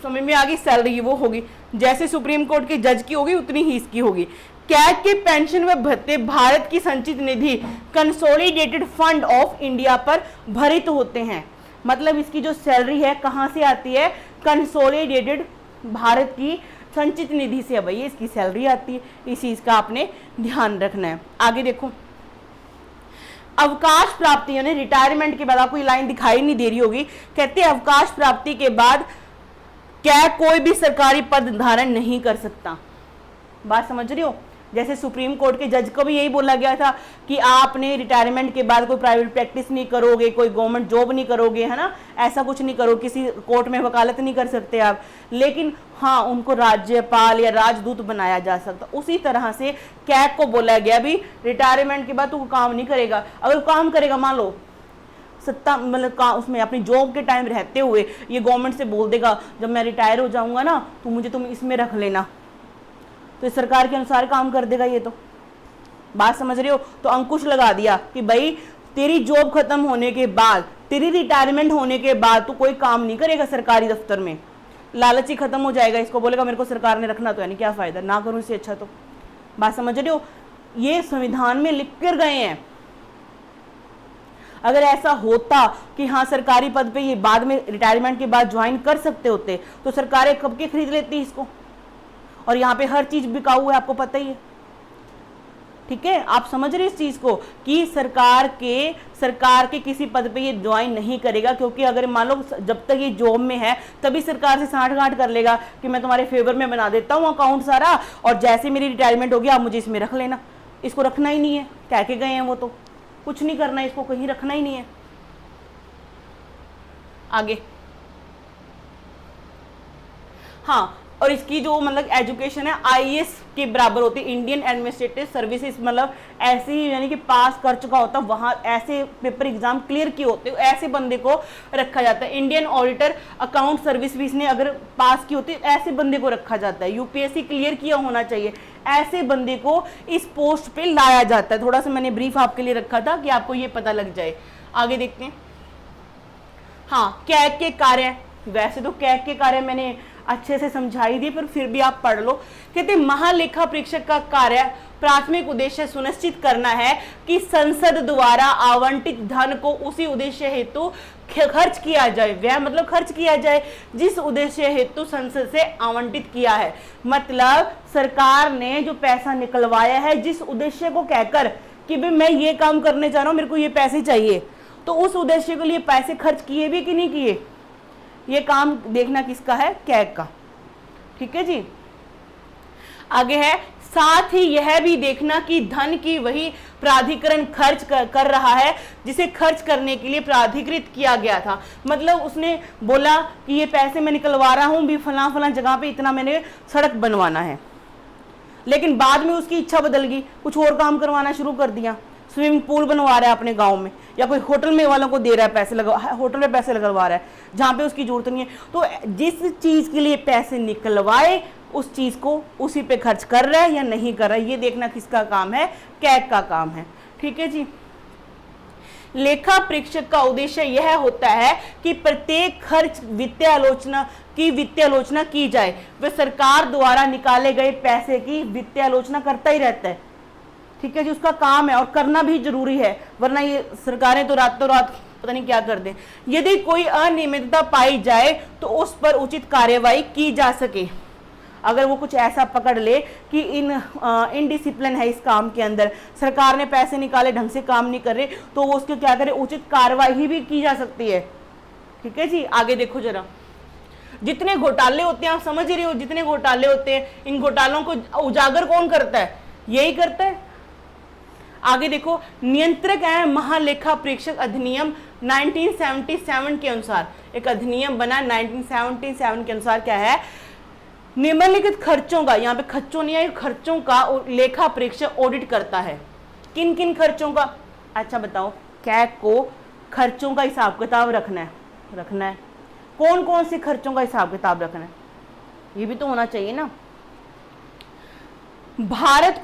समझ में आ गई, सैलरी वो होगी जैसे सुप्रीम कोर्ट के जज की होगी उतनी ही इसकी होगी। कैग के पेंशन व भत्ते भारत की संचित निधि कंसोलिडेटेड फंड ऑफ इंडिया पर भरित होते हैं। मतलब इसकी जो सैलरी है कहां से आती है, कंसोलिडेटेड भारत की संचित निधि से भाई इसकी सैलरी आती है। इस चीज का आपने ध्यान रखना है। आगे देखो, अवकाश प्राप्ति यानी रिटायरमेंट के बाद, आपको ये लाइन दिखाई नहीं दे रही होगी, कहते हैं अवकाश प्राप्ति के बाद क्या कोई भी सरकारी पद धारण नहीं कर सकता। बात समझ रही हो, जैसे सुप्रीम कोर्ट के जज को भी यही बोला गया था कि आपने रिटायरमेंट के बाद कोई प्राइवेट प्रैक्टिस नहीं करोगे, कोई गवर्नमेंट जॉब नहीं करोगे, है ना, ऐसा कुछ नहीं करो, किसी कोर्ट में वकालत नहीं कर सकते आप, लेकिन हाँ उनको राज्यपाल या राजदूत बनाया जा सकता। उसी तरह से कैग को बोला गया भी रिटायरमेंट के बाद तू काम नहीं करेगा। अगर काम करेगा, मान लो सत्ता मतलब उसमें अपनी जॉब के टाइम रहते हुए ये गवर्नमेंट से बोल देगा जब मैं रिटायर हो जाऊंगा ना तो मुझे तुम इसमें रख लेना, तो सरकार के अनुसार काम कर देगा ये। तो बात समझ रहे हो, तो अंकुश लगा दिया कि भाई तेरी जॉब खत्म होने के बाद, तेरी रिटायरमेंट होने के बाद तू कोई काम नहीं करेगा सरकारी दफ्तर में, लालच ही खत्म हो जाएगा। इसको बोलेगा मेरे को सरकार ने रखना तो है नहीं, क्या फायदा, ना करूं इससे अच्छा। तो बात समझ रहे हो, ये संविधान में लिख कर गए हैं। अगर ऐसा होता कि हाँ सरकारी पद पे ये बाद में रिटायरमेंट के बाद ज्वाइन कर सकते होते तो सरकारें कब के खरीद लेती इसको। और यहाँ पे हर चीज बिकाऊ है, आपको पता ही है। ठीक है, आप समझ रहे इस चीज को कि सरकार के किसी पद पे ये ज्वाइन नहीं करेगा, क्योंकि अगर मान लो जब तक ये जॉब में है तभी सरकार से सांठ-गांठ कर लेगा कि मैं तुम्हारे फेवर में बना देता हूँ अकाउंट सारा, और जैसे मेरी रिटायरमेंट होगी आप मुझे इसमें रख लेना। इसको रखना ही नहीं है, कह के गए हैं वो, तो कुछ नहीं करना, इसको कहीं रखना ही नहीं है। आगे, हाँ, और इसकी जो मतलब एजुकेशन है आईएएस के बराबर होती है, इंडियन एडमिनिस्ट्रेटिव सर्विसेज, मतलब ऐसे ही यानी कि पास कर चुका होता है, वहां ऐसे पेपर एग्जाम क्लियर किए होते हैं, ऐसे बंदे को रखा जाता है। इंडियन ऑडिटर अकाउंट सर्विस भी इसने अगर पास की होती है, ऐसे बंदे को रखा जाता है। यूपीएससी क्लियर किया होना चाहिए, ऐसे बंदे को इस पोस्ट पे लाया जाता है। थोड़ा सा मैंने ब्रीफ आपके लिए रखा था कि आपको ये पता लग जाए। आगे देखते हैं। हाँ, कैग के कार्य, वैसे तो कैग के कार्य मैंने अच्छे से समझाई दी, पर फिर भी आप पढ़ लो। कहते महालेखा परीक्षक का कार्य प्राथमिक उद्देश्य सुनिश्चित करना है कि संसद द्वारा आवंटित धन को उसी उद्देश्य हेतु खर्च किया जाए। व्यय मतलब खर्च किया जाए जिस उद्देश्य हेतु संसद से आवंटित किया है। मतलब सरकार ने जो पैसा निकलवाया है जिस उद्देश्य को कहकर कि भाई मैं ये काम करने जा रहा हूं, मेरे को ये पैसे चाहिए, तो उस उद्देश्य के लिए पैसे खर्च किए भी कि नहीं किए, ये काम देखना किसका है, कैग का। ठीक है जी। आगे है, साथ ही यह भी देखना कि धन की वही प्राधिकरण खर्च कर रहा है जिसे खर्च करने के लिए प्राधिकृत किया गया था। मतलब उसने बोला कि ये पैसे मैं निकलवा रहा हूं भी फलां फलां जगह पे, इतना मैंने सड़क बनवाना है, लेकिन बाद में उसकी इच्छा बदल गई, कुछ और काम करवाना शुरू कर दिया, स्विमिंग पूल बनवा रहा है अपने गांव में, या कोई होटल में वालों को दे रहा है पैसे होटल में पैसे लगवा रहा है जहाँ पे उसकी जरूरत नहीं है। तो जिस चीज के लिए पैसे निकलवाए उस चीज को उसी पे खर्च कर रहा है या नहीं कर रहा है, ये देखना किसका काम है, कैग का काम है। ठीक है जी। लेखा परीक्षक का उद्देश्य यह होता है कि प्रत्येक खर्च वित्तीय आलोचना की जाए। वह सरकार द्वारा निकाले गए पैसे की वित्तीय आलोचना करता ही रहता है। ठीक है जी, उसका काम है और करना भी जरूरी है, वरना ये सरकारें तो रातों रात पता नहीं क्या कर दें। यदि कोई अनियमितता पाई जाए तो उस पर उचित कार्यवाही की जा सके। अगर वो कुछ ऐसा पकड़ ले कि इनडिसिप्लिन है इस काम के अंदर, सरकार ने पैसे निकाले ढंग से काम नहीं कर रहे, तो वो उसके क्या करे, उचित कार्यवाही भी की जा सकती है। ठीक है जी। आगे देखो जरा, जितने घोटाले होते हैं आप समझ रहे हो, जितने घोटाले होते हैं, इन घोटालों को उजागर कौन करता है, यही करता है। आगे देखो, नियंत्रक है महालेखा परीक्षक अधिनियम 1977 के अनुसार, एक अधिनियम बना 1977 के अनुसार क्या है, निम्नलिखित खर्चों का, यहाँ पे खर्चों नहीं है, खर्चों का लेखा परीक्षक ऑडिट करता है। किन किन खर्चों का, अच्छा बताओ, कैग को खर्चों का हिसाब किताब रखना है। कौन कौन से खर्चों का हिसाब किताब रखना है, ये भी तो होना चाहिए ना। भारत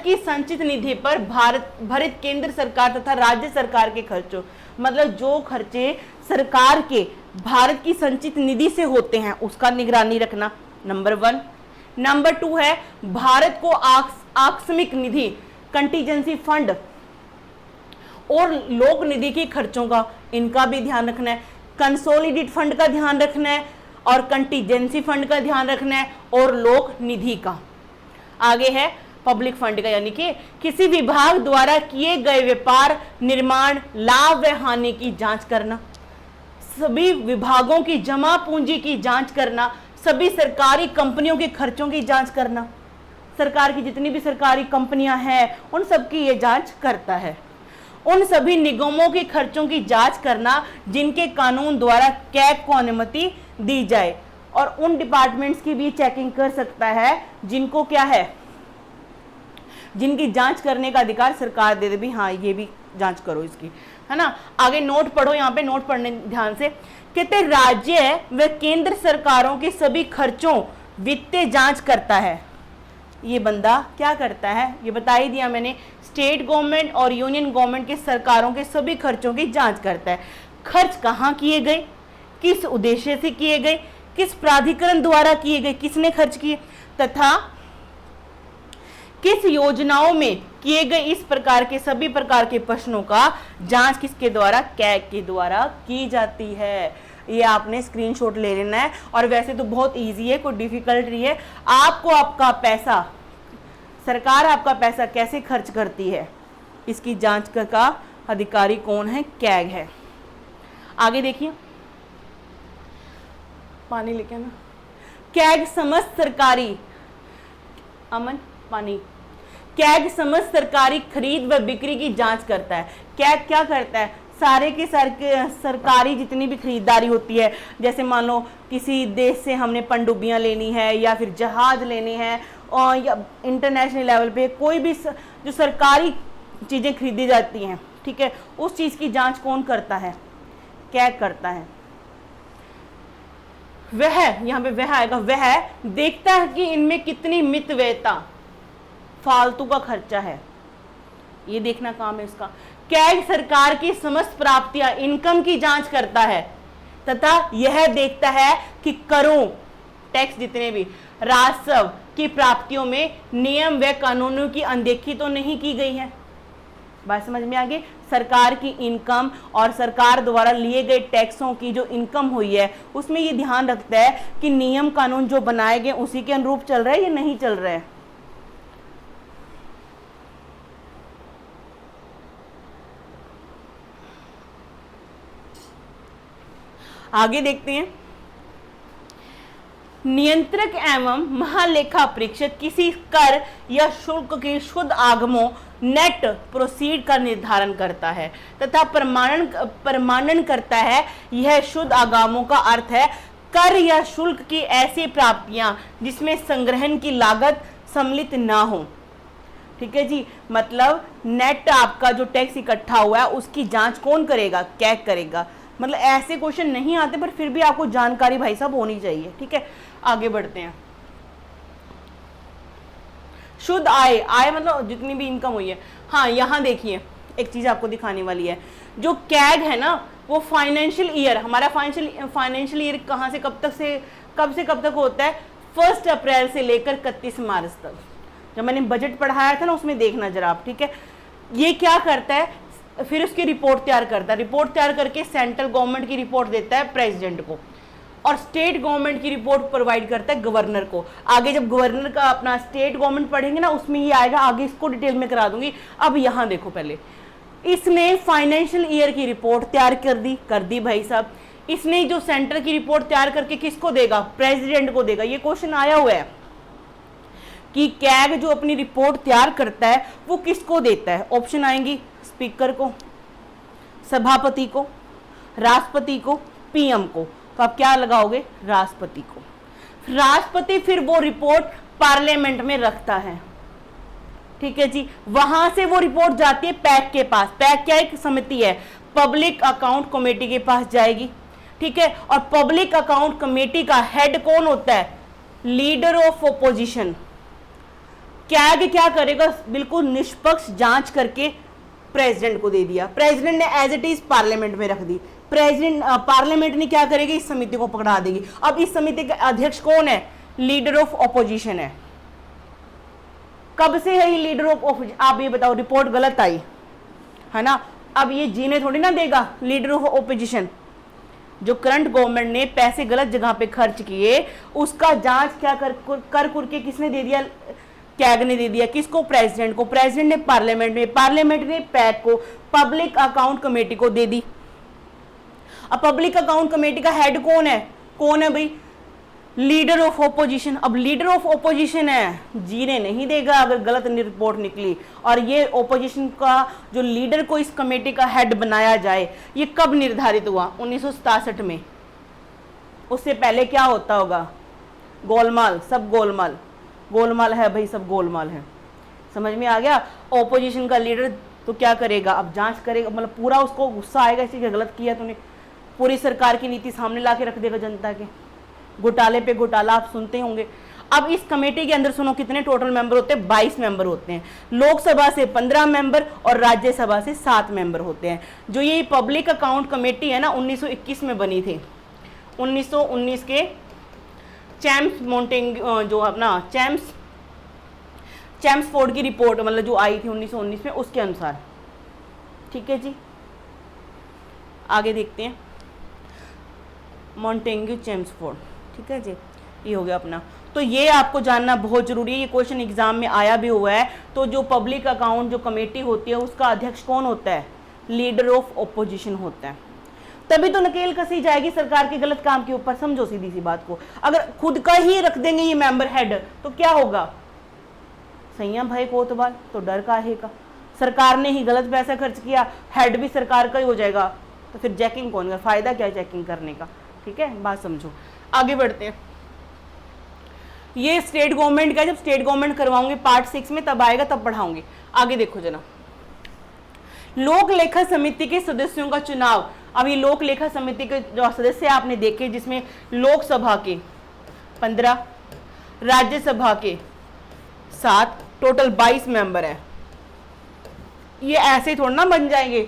की संचित निधि पर भारत केंद्र सरकार तथा राज्य सरकार के खर्चों, मतलब जो खर्चे सरकार के भारत की संचित निधि से होते हैं उसका निगरानी रखना, नंबर 1। नंबर 2 है भारत को आकस्मिक निधि, कंटीजेंसी फंड और लोक निधि के खर्चों का, इनका भी ध्यान रखना है। कंसोलिडेट फंड का ध्यान रखना है और कंटीजेंसी फंड का ध्यान रखना है और लोक निधि का। आगे है पब्लिक फंड का, यानी कि किसी विभाग द्वारा किए गए व्यापार, निर्माण, लाभ व हानि की जांच करना, सभी विभागों की जमा पूंजी की जांच करना, सभी सरकारी कंपनियों के खर्चों की जांच करना। सरकार की जितनी भी सरकारी कंपनियां हैं उन सबकी ये जांच करता है। उन सभी निगमों के खर्चों की जांच करना जिनके कानून द्वारा कैग को अनुमति दी जाए, और उन डिपार्टमेंट्स की भी चेकिंग कर सकता है जिनको क्या है, जिनकी जांच करने का अधिकार सरकार दे दे, भी हाँ ये भी जांच करो इसकी, है ना। आगे नोट पढ़ो, यहाँ पे नोट पढ़ने ध्यान से। कहते राज्य व केंद्र सरकारों के सभी खर्चों वित्तीय जांच करता है। ये बंदा क्या करता है, ये बता ही दिया मैंने, स्टेट गवर्नमेंट और यूनियन गवर्नमेंट के सरकारों के सभी खर्चों की जांच करता है। खर्च कहाँ किए गए, किस उद्देश्य से किए गए, किस प्राधिकरण द्वारा किए गए, किसने खर्च किए, तथा किस योजनाओं में किए गए, इस प्रकार के सभी प्रकार के प्रश्नों का जांच किसके द्वारा, कैग के द्वारा की जाती है। ये आपने स्क्रीनशॉट ले लेना है। और वैसे तो बहुत इजी है, कोई डिफिकल्ट नहीं है। आपको आपका पैसा, सरकार आपका पैसा कैसे खर्च करती है, इसकी जांच का अधिकारी कौन है? कैग है। आगे देखिए, पानी लेके आना। कैग समस्त सरकारी, अमन पानी, कैग समस्त सरकारी खरीद व बिक्री की जांच करता है। कैग क्या करता है? सारे के सरकारी जितनी भी खरीदारी होती है, जैसे मान लो किसी देश से हमने पनडुब्बियां लेनी है या फिर जहाज लेने हैं, और या इंटरनेशनल लेवल पे कोई भी जो सरकारी चीज़ें खरीदी जाती हैं, ठीक है, उस चीज़ की जांच कौन करता है? कैग करता है। वह, यहाँ पे वह आएगा, वह देखता है कि इनमें कितनी मितव्ययता, फालतू का खर्चा है, ये देखना काम है इसका। कैग सरकार की समस्त प्राप्तियां, इनकम की जांच करता है तथा यह देखता है कि करों, टैक्स जितने भी राजस्व की प्राप्तियों में नियम व कानूनों की अनदेखी तो नहीं की गई है। बात समझ में आ गई? सरकार की इनकम और सरकार द्वारा लिए गए टैक्सों की जो इनकम हुई है, उसमें ये ध्यान रखता है कि नियम कानून जो बनाए गए उसी के अनुरूप चल रहा है या नहीं चल रहा है। आगे देखते हैं, नियंत्रक एवं महालेखा परीक्षक किसी कर या शुल्क के शुद्ध आगमों नेट प्रोसीड का निर्धारण करता है तथा प्रमाणन करता है। यह शुद्ध आगमों का अर्थ है कर या शुल्क की ऐसी प्राप्तियां जिसमें संग्रहण की लागत सम्मिलित ना हो। ठीक है जी, मतलब नेट आपका जो टैक्स इकट्ठा हुआ है उसकी जांच कौन करेगा? कैग करेगा। मतलब ऐसे क्वेश्चन नहीं आते, पर फिर भी आपको जानकारी भाई साहब होनी चाहिए। ठीक है, आगे बढ़ते हैं। शुद्ध आय, आय मतलब जितनी भी इनकम हुई है। हाँ, यहाँ देखिए एक चीज आपको दिखाने वाली है, जो कैग है ना, वो फाइनेंशियल ईयर, हमारा फाइनेंशियल ईयर कहाँ से कब तक होता है? 1 अप्रैल से लेकर 31 मार्च तक। जब मैंने बजट पढ़ाया था ना, उसमें देखना जरा आप। ठीक है, ये क्या करता है, फिर उसकी रिपोर्ट तैयार करता है, रिपोर्ट तैयार करके सेंट्रल गवर्नमेंट की रिपोर्ट देता है प्रेसिडेंट को, और स्टेट गवर्नमेंट की रिपोर्ट प्रोवाइड करता है गवर्नर को। आगे जब गवर्नर का अपना स्टेट गवर्नमेंट पढ़ेंगे ना, उसमें ये आएगा, आगे इसको डिटेल में करा दूंगी। अब यहाँ देखो, पहले इसने फाइनेंशियल ईयर की रिपोर्ट तैयार कर दी भाई साहब। इसने जो सेंटर की रिपोर्ट तैयार करके किसको देगा? प्रेसिडेंट को देगा। ये क्वेश्चन आया हुआ है कि कैग जो अपनी रिपोर्ट तैयार करता है वो किसको देता है? ऑप्शन आएंगी, स्पीकर को, सभापति को, राष्ट्रपति को, पीएम को। तो आप क्या लगाओगे? राष्ट्रपति को। राष्ट्रपति फिर वो रिपोर्ट पार्लियामेंट में रखता है। ठीक है जी, वहां से वो रिपोर्ट जाती है पैक के पास। पैक क्या एक समिति है, पब्लिक अकाउंट कमेटी के पास जाएगी। ठीक है, और पब्लिक अकाउंट कमेटी का हेड कौन होता है? Leader of opposition. कैग क्या करेगा? बिल्कुल निष्पक्ष जांच करके प्रेसिडेंट को दे दिया। प्रेसिडेंट ने एज इट इज पार्लियामेंट में रख दी। पार्लियामेंट ने क्या करेगी? इस समिति को पकड़ा देगी। अब इस समिति के अध्यक्ष कौन है? लीडर ऑफ ऑपोजिशन है। कब से है ये लीडर ऑफ ऑपोजिशन? आप ये बताओ, रिपोर्ट गलत आई है ना, अब ये जीने थोड़ी ना देगा लीडर ऑफ ऑपोजिशन। जो करंट गवर्नमेंट ने पैसे गलत जगह पे खर्च किए, उसका जांच क्या कर के किसने दे दिया? कैग ने दे दिया। किसको? प्रेसिडेंट को। प्रेसिडेंट ने पार्लियामेंट ने पैक को, पब्लिक अकाउंट कमेटी को दे दी। अब पब्लिक अकाउंट कमेटी का हेड कौन है? कौन है भाई? Leader of opposition. अब लीडर ऑफ ओपोजिशन है, जीने नहीं देगा अगर गलत रिपोर्ट निकली। और ये ओपोजिशन का जो लीडर को इस कमेटी का हेड बनाया जाए, ये कब निर्धारित हुआ? 1967 में। उससे पहले क्या होता होगा? गोलमाल, सब गोलमाल है भाई, सब गोलमाल है। समझ में आ गया? ओपोजिशन का लीडर तो क्या करेगा? अब जांच करेगा, मतलब पूरा उसको गुस्सा आएगा इसी गलत किया तूने, पूरी सरकार की नीति सामने ला के रख देगा जनता के। घोटाले पे घोटाला आप सुनते होंगे। अब इस कमेटी के अंदर सुनो कितने टोटल मेंबर होते हैं? 22 मेंबर होते हैं। लोकसभा से 15 मेंबर और राज्यसभा से 7 मेंबर होते हैं। जो ये पब्लिक अकाउंट कमेटी है ना, 1921 में बनी थी। 1919 के चैम्सफोर्ड की रिपोर्ट मतलब जो आई थी 1919 में, उसके अनुसार। ठीक है जी, आगे देखते हैं। मॉन्टेग्यू चेम्सफोर्ड, ठीक है जी, ये हो गया अपना। तो ये आपको जानना बहुत जरूरी है, ये क्वेश्चन एग्जाम में आया भी हुआ है। तो जो पब्लिक अकाउंट जो कमेटी होती है उसका अध्यक्ष कौन होता है? लीडर ऑफ ओपोजिशन होता है। तभी तो नकेल कसी जाएगी सरकार के गलत काम के ऊपर। समझो सीधी सी बात को, अगर खुद का ही रख देंगे ये मेंबर हेड तो क्या होगा? संयम भय कोतवाल, तो डर काहे का? सरकार ने ही गलत पैसा खर्च किया, हेड भी सरकार का ही हो जाएगा, तो फिर चेकिंग कौन कर? फायदा क्या है चेकिंग करने का? ठीक है, बात समझो। आगे बढ़ते हैं। ये स्टेट गवर्नमेंट का, जब स्टेट गवर्नमेंट करवाऊंगे पार्ट 6 में तब आएगा, तब पढ़ाऊंगे। आगे देखो जना, लोक लेखा समिति के सदस्यों का चुनाव। अब ये लोक लेखा समिति के जो सदस्य आपने देखे, जिसमें लोकसभा के 15, राज्यसभा के 7, टोटल 22 मेंबर है। ये ऐसे थोड़ा ना बन जाएंगे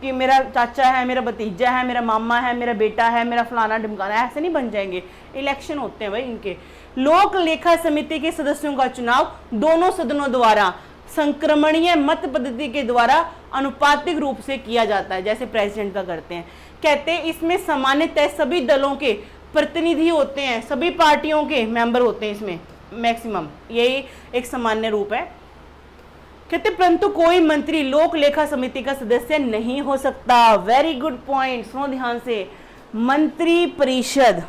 कि मेरा चाचा है, मेरा भतीजा है, मेरा मामा है, मेरा बेटा है, मेरा फलाना ढिमकाना, ऐसे नहीं बन जाएंगे। इलेक्शन होते हैं भाई इनके। लोक लेखा समिति के सदस्यों का चुनाव दोनों सदनों द्वारा संक्रमणीय मत पद्धति के द्वारा अनुपातिक रूप से किया जाता है, जैसे प्रेसिडेंट का करते हैं। कहते हैं इसमें सामान्यतः सभी दलों के प्रतिनिधि होते हैं, सभी पार्टियों के मेंबर होते हैं इसमें मैक्सिमम, यही एक सामान्य रूप है। कहते परंतु कोई मंत्री लोक लेखा समिति का सदस्य नहीं हो सकता। वेरी गुड पॉइंट, सुनो ध्यान से। मंत्री परिषद,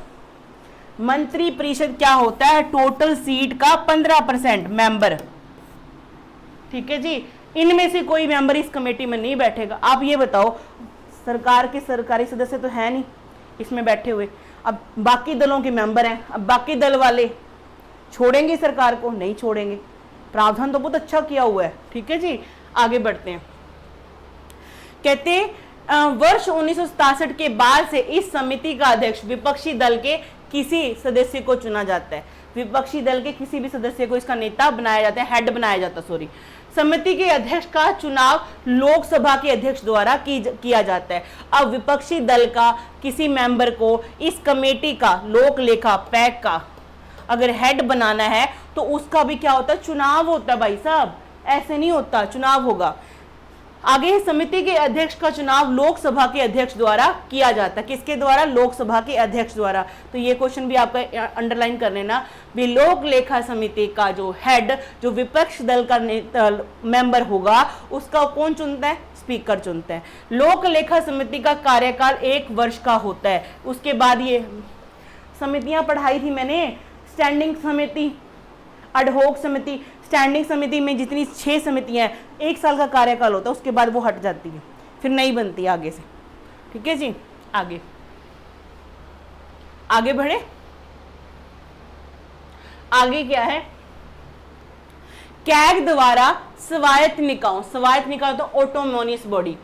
मंत्री परिषद क्या होता है? टोटल सीट का 15% मेंबर, ठीक है जी। इनमें से कोई मेंबर इस कमेटी में नहीं बैठेगा। आप ये बताओ, सरकार के सरकारी सदस्य तो है नहीं इसमें बैठे हुए, अब बाकी दलों के मेंबर हैं, अब बाकी दल वाले छोड़ेंगे सरकार को? नहीं छोड़ेंगे। प्रावधान तो बहुत अच्छा किया हुआ है, ठीक है जी। आगे बढ़ते हैं। कहते वर्ष 1967 के बाद से इस समिति का अध्यक्ष विपक्षी दल के किसी सदस्य को चुना जाता है। विपक्षी दल के किसी भी सदस्य को इसका नेता बनाया जाता है, हेड बनाया जाता है, सॉरी। समिति के अध्यक्ष का चुनाव लोकसभा के अध्यक्ष द्वारा किया जाता है। अब विपक्षी दल का किसी मेंबर को इस कमेटी का, लोक लेखा पैक का अगर हेड बनाना है तो उसका भी क्या होता है? चुनाव होता है भाई साहब, ऐसे नहीं होता, चुनाव होगा। आगे समिति के अध्यक्ष का चुनाव लोकसभा के अध्यक्ष द्वारा किया जाता है। किसके द्वारा? लोकसभा के अध्यक्ष द्वारा। तो ये क्वेश्चन भी आपका अंडरलाइन कर लेना भी, लोक लेखा समिति का जो हेड, जो विपक्ष दल का मेंबर होगा, उसका कौन चुनता है? स्पीकर चुनता है। लोक लेखा समिति का कार्यकाल 1 वर्ष का होता है। उसके बाद ये समितियां पढ़ाई थी मैंने, स्टैंडिंग समिति, अडहोक समिति। स्टैंडिंग समिति में जितनी 6 समितियां हैं, 1 साल का कार्यकाल होता है, उसके बाद वो हट जाती है, फिर नहीं बनती आगे से, ठीक है जी। आगे आगे बढ़े। आगे क्या है? कैग द्वारा स्वायत्त निकायों, स्वायत्त निकाय तो ऑटोनोमस बॉडी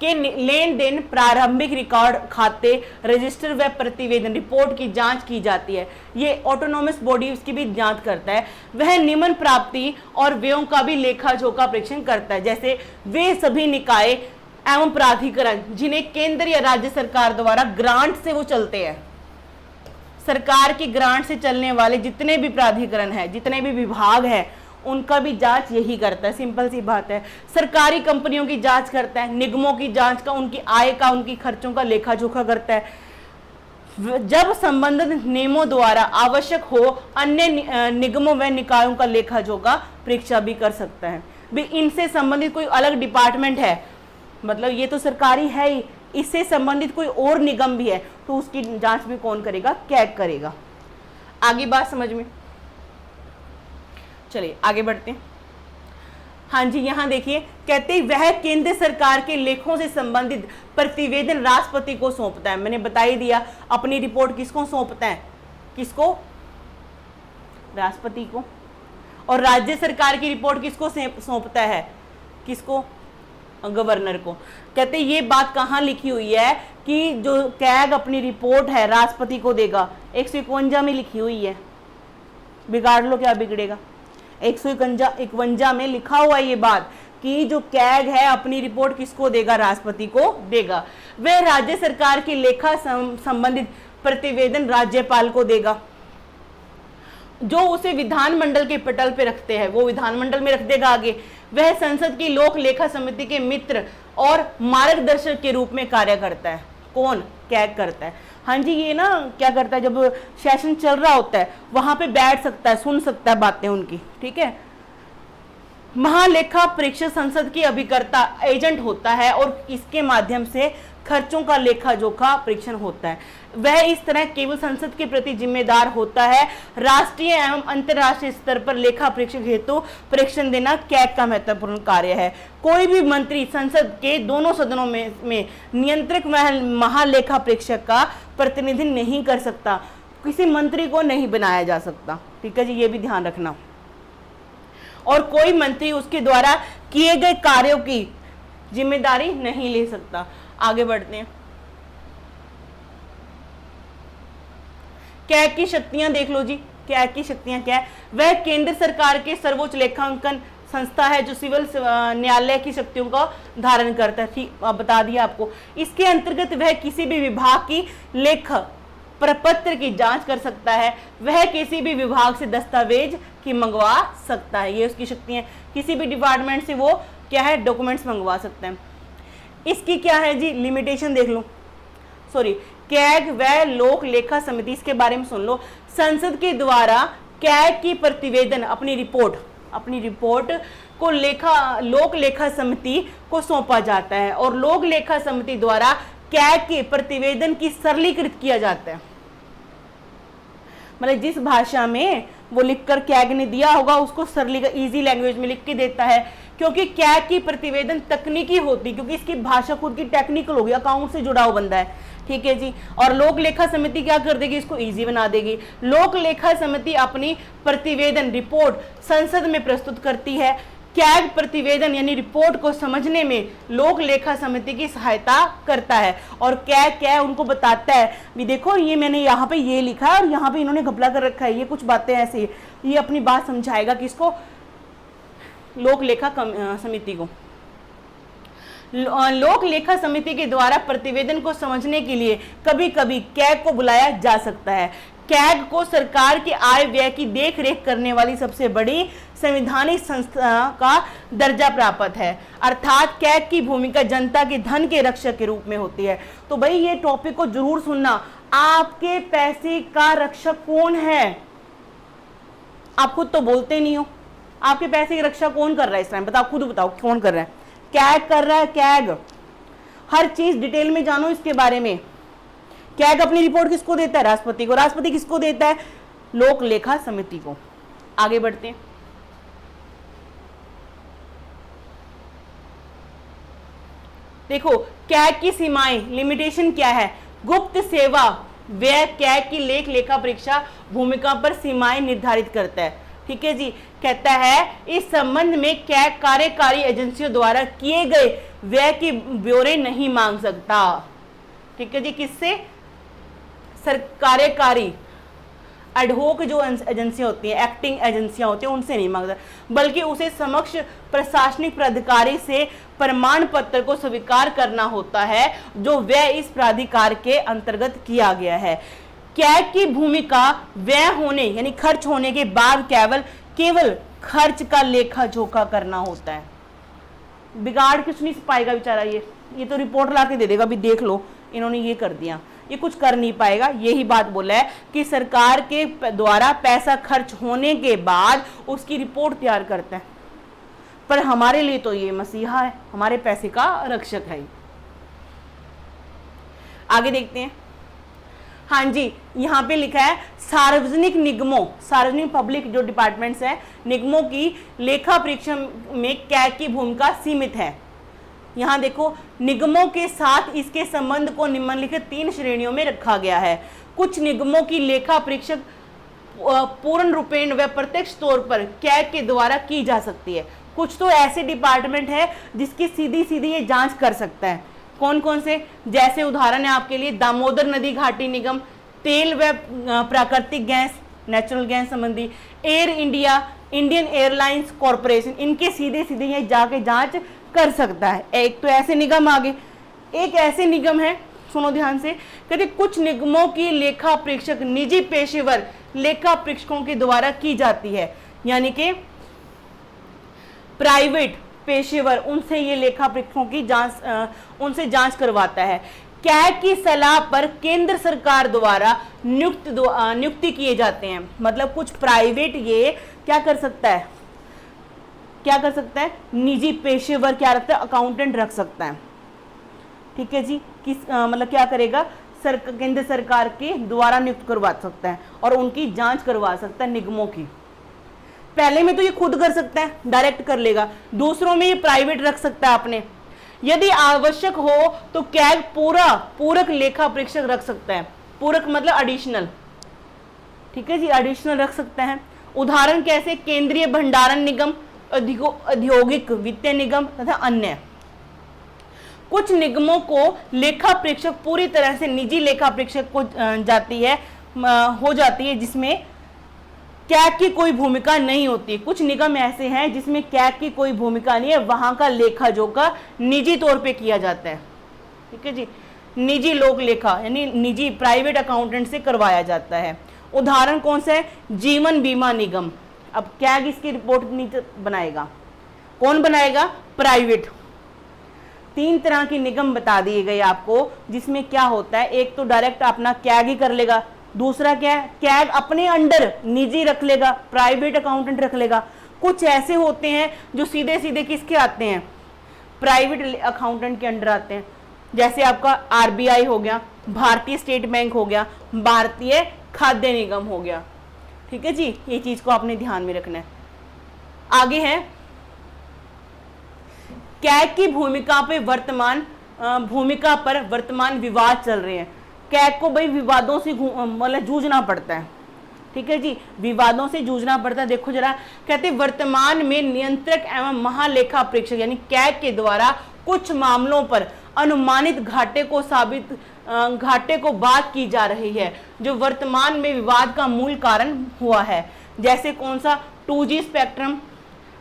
के लेन देन, प्रारंभिक रिकॉर्ड, खाते, रजिस्टर व प्रतिवेदन रिपोर्ट की जांच की जाती है। ये ऑटोनोमस बॉडी उसकी भी जांच करता है। वह निम्न प्राप्ति और व्ययों का भी लेखा जोखा परीक्षण करता है। जैसे वे सभी निकाय एवं प्राधिकरण जिन्हें केंद्र या राज्य सरकार द्वारा ग्रांट से वो चलते हैं, सरकार की ग्रांट से चलने वाले जितने भी प्राधिकरण हैं, जितने भी विभाग हैं, उनका भी जांच यही करता है। सिंपल सी बात है। सरकारी कंपनियों की जांच करता है, निगमों की जांच का, उनकी आय का, उनकी खर्चों का लेखा जोखा करता है। जब संबंधित नियमों द्वारा आवश्यक हो, अन्य निगमों व निकायों का लेखा जोखा परीक्षा भी कर सकता है। भी इनसे संबंधित कोई अलग डिपार्टमेंट है, मतलब ये तो सरकारी है ही, इससे संबंधित कोई और निगम भी है, तो उसकी जांच भी कौन करेगा? कैग करेगा। आगे बात समझ में? चलिए आगे बढ़ते हैं। हाँ जी, यहां देखिए, कहते वह केंद्र सरकार के लेखों से संबंधित प्रतिवेदन राष्ट्रपति को सौंपता है। मैंने बता ही दिया, अपनी रिपोर्ट किसको सौंपता है? किसको? राष्ट्रपति को। और राज्य सरकार की रिपोर्ट किसको सौंपता है? किसको? गवर्नर को। कहते ये बात कहाँ लिखी हुई है कि जो कैग अपनी रिपोर्ट है राष्ट्रपति को देगा? 151 में लिखी हुई है, बिगाड़ लो, क्या बिगड़ेगा? 151 में लिखा हुआ है ये बात कि जो कैग है अपनी रिपोर्ट किसको देगा? राष्ट्रपति को देगा। वह राज्य सरकार की लेखा संबंधित प्रतिवेदन राज्यपाल को देगा, जो उसे विधानमंडल के पटल पे रखते हैं, वो विधानमंडल में रख देगा आगे। वह संसद की लोक लेखा समिति के मित्र और मार्गदर्शक के रूप में कार्य करता है। कौन? कैग करता है। हाँ जी, ये ना क्या करता है, जब सेशन चल रहा होता है वहां पे बैठ सकता है, सुन सकता है बातें उनकी, ठीक है। महालेखा परीक्षक संसद की अभिकर्ता एजेंट होता है और इसके माध्यम से खर्चों का लेखा जोखा परीक्षण होता है। वह इस तरह केवल संसद के प्रति जिम्मेदार होता है। राष्ट्रीय एवं अंतर्राष्ट्रीय स्तर पर लेखा परीक्षक हेतु परीक्षण देना कैग का महत्वपूर्ण कार्य है। कोई भी मंत्री संसद के दोनों सदनों में नियंत्रक महालेखा परीक्षक का प्रतिनिधित्व नहीं कर सकता, किसी मंत्री को नहीं बनाया जा सकता, ठीक है जी, ये भी ध्यान रखना। और कोई मंत्री उसके द्वारा किए गए कार्यों की जिम्मेदारी नहीं ले सकता। आगे बढ़ते हैं। कैग की शक्तियां देख लो जी। कैग की शक्तियां क्या है? वह केंद्र सरकार के सर्वोच्च लेखांकन संस्था है जो सिविल न्यायालय की शक्तियों का धारण करता है, ठीक, बता दिया आपको। इसके अंतर्गत वह किसी भी विभाग की लेख प्रपत्र की जांच कर सकता है। वह किसी भी विभाग से दस्तावेज की मंगवा सकता है, ये उसकी शक्ति है। किसी भी डिपार्टमेंट से वो क्या है, डॉक्यूमेंट्स मंगवा सकते हैं। इसकी क्या है जी, लिमिटेशन देख लो। सॉरी, कैग व लोक लेखा समिति, इसके बारे में सुन लो। संसद के द्वारा कैग की प्रतिवेदन अपनी रिपोर्ट को लोक लेखा समिति को सौंपा जाता है और लोक लेखा समिति द्वारा कैग के प्रतिवेदन की सरलीकृत किया जाता है। मतलब जिस भाषा में वो लिखकर कैग ने दिया होगा उसको इजी लैंग्वेज में लिख के देता है, क्योंकि कैग की प्रतिवेदन तकनीकी होती, क्योंकि इसकी भाषा खुद की टेक्निकल होगी, अकाउंट से जुड़ा हुआ बंदा है, ठीक है जी। और लोक लेखा समिति क्या कर देगी, इसको इजी बना देगी। लोक लेखा समिति अपनी प्रतिवेदन रिपोर्ट संसद में प्रस्तुत करती है। कैग प्रतिवेदन यानी रिपोर्ट को समझने में लोक लेखा समिति की सहायता करता है और कैग क्या उनको बताता है, भी देखो ये मैंने यहाँ पे ये लिखा है और यहाँ पे इन्होंने घपला कर रखा है, ये कुछ बातें ऐसी, ये अपनी बात समझाएगा किसको, लोक लेखा समिति को। लोक लेखा समिति के द्वारा प्रतिवेदन को समझने के लिए कभी कभी कैग को बुलाया जा सकता है। कैग को सरकार के आय व्यय की देख रेख करने वाली सबसे बड़ी संवैधानिक संस्था का दर्जा प्राप्त है, अर्थात कैग की भूमिका जनता के धन के रक्षक के रूप में होती है। तो भाई ये टॉपिक को जरूर सुनना, आपके पैसे का रक्षक कौन है? आप खुद तो बोलते नहीं हो, आपके पैसे की रक्षा कौन कर रहा है इस टाइम, बताओ, खुद बताओ कौन कर रहा है? कैग कर रहा है, कैग। हर चीज डिटेल में जानो इसके बारे में। कैग अपनी रिपोर्ट किसको देता है? राष्ट्रपति को। राष्ट्रपति किसको देता है? लोक लेखा समिति को। आगे बढ़ते हैं। देखो कैग की सीमाएं, लिमिटेशन क्या है? गुप्त सेवा व्यय कैग की लेखा परीक्षा भूमिका पर सीमाएं निर्धारित करता है, ठीक है जी। कहता है इस संबंध में कैग कार्यकारी एजेंसियों द्वारा किए गए व्यय के ब्यौरे नहीं मांग सकता, ठीक है जी। किससे? कार्यकारी एडहोक जो एजेंसियां होती हैं, एक्टिंग एजेंसियां होती हैं, उनसे नहीं मांगता, बल्कि उसे समक्ष प्रशासनिक प्राधिकारी से प्रमाण पत्र को स्वीकार करना होता है जो व्यय इस प्राधिकार के अंतर्गत किया गया है। कैग की भूमिका व्यय होने यानी खर्च होने के बाद केवल खर्च का लेखा जोखा करना होता है। बिगाड़ कुछ नहीं पाएगा बेचारा, ये तो रिपोर्ट ला के दे देगा, भी देख लो इन्होंने ये कर दिया, ये कुछ कर नहीं पाएगा। यही बात बोला है कि सरकार के द्वारा पैसा खर्च होने के बाद उसकी रिपोर्ट तैयार करता है, पर हमारे लिए तो ये मसीहा है, हमारे पैसे का रक्षक है। आगे देखते हैं। हाँ जी, यहाँ पे लिखा है सार्वजनिक निगमों, सार्वजनिक पब्लिक जो डिपार्टमेंट्स हैं, निगमों की लेखा परीक्षण में कैग की भूमिका सीमित है। यहाँ देखो निगमों के साथ इसके संबंध को निम्नलिखित 3 श्रेणियों में रखा गया है। कुछ निगमों की लेखा परीक्षक पूर्ण रूपेण व प्रत्यक्ष तौर पर कैग के द्वारा की जा सकती है। कुछ तो ऐसे डिपार्टमेंट है जिसकी सीधी ये जांच कर सकता है। कौन कौन से? जैसे उदाहरण है आपके लिए दामोदर नदी घाटी निगम, तेल व प्राकृतिक गैस, नेचुरल गैस संबंधी, air India, Indian airlines corporation, इनके सीधे ये जाके जांच कर सकता है। एक तो ऐसे निगम आगे, एक ऐसे निगम है, सुनो ध्यान से, कहते कुछ निगमों की लेखा परीक्षक निजी पेशेवर लेखा परीक्षकों के द्वारा की जाती है, यानी कि प्राइवेट पेशेवर, उनसे ये लेखा परीक्षकों की उनसे जांच करवाता है। कैग की सलाह पर केंद्र सरकार द्वारा नियुक्ति किए जाते हैं। मतलब कुछ प्राइवेट ये क्या कर सकता है, क्या कर सकता है, निजी पेशेवर क्या रखता है, अकाउंटेंट रख सकता है। ठीक है जी, किस मतलब क्या करेगा, केंद्र सरकार के द्वारा नियुक्त करवा सकता है और उनकी जांच करवा सकता है निगमों की। पहले में तो ये खुद कर सकता है, डायरेक्ट कर लेगा, दूसरों में ये प्राइवेट रख सकता है अपने। यदि आवश्यक हो तो कैग पूरक लेखा परीक्षक रख सकता है। पूरक मतलब एडिशनल, ठीक है जी, एडिशनल रख सकता है। उदाहरण कैसे, केंद्रीय भंडारण निगम, औद्योगिक वित्तीय निगम तथा अन्य। कुछ निगमों को लेखा परीक्षक पूरी तरह से निजी लेखा परीक्षक को हो जाती है जिसमें कैग की कोई भूमिका नहीं होती। कुछ निगम ऐसे हैं जिसमें कैग की कोई भूमिका नहीं है, वहां का लेखा जोखा निजी तौर पे किया जाता है। ठीक है जी, निजी लोक लेखा यानी निजी प्राइवेट अकाउंटेंट से करवाया जाता है। उदाहरण कौन सा है, जीवन बीमा निगम। अब कैग इसकी रिपोर्ट नहीं बनाएगा, कौन बनाएगा, प्राइवेट। 3 तरह की निगम बता दिए गए आपको जिसमें क्या होता है, एक तो डायरेक्ट अपना कैग ही कर लेगा, दूसरा क्या है, कैग अपने अंडर निजी रख लेगा, प्राइवेट अकाउंटेंट रख लेगा। कुछ ऐसे होते हैं जो सीधे सीधे किसके आते हैं, प्राइवेट अकाउंटेंट के अंडर आते हैं। जैसे आपका आरबीआई हो गया, भारतीय स्टेट बैंक हो गया, भारतीय खाद्य निगम हो गया। ठीक है जी, ये चीज को आपने ध्यान में रखना है। आगे है कैग की भूमिका पर वर्तमान विवाद चल रहे हैं। कैग को भाई विवादों से मतलब जूझना पड़ता है। ठीक है जी, विवादों से जूझना पड़ता है। देखो जरा, कहते वर्तमान में नियंत्रक एवं महालेखा परीक्षक यानी कैग के द्वारा कुछ मामलों पर अनुमानित घाटे को बात की जा रही है जो वर्तमान में विवाद का मूल कारण हुआ है। जैसे कौन सा, 2G स्पेक्ट्रम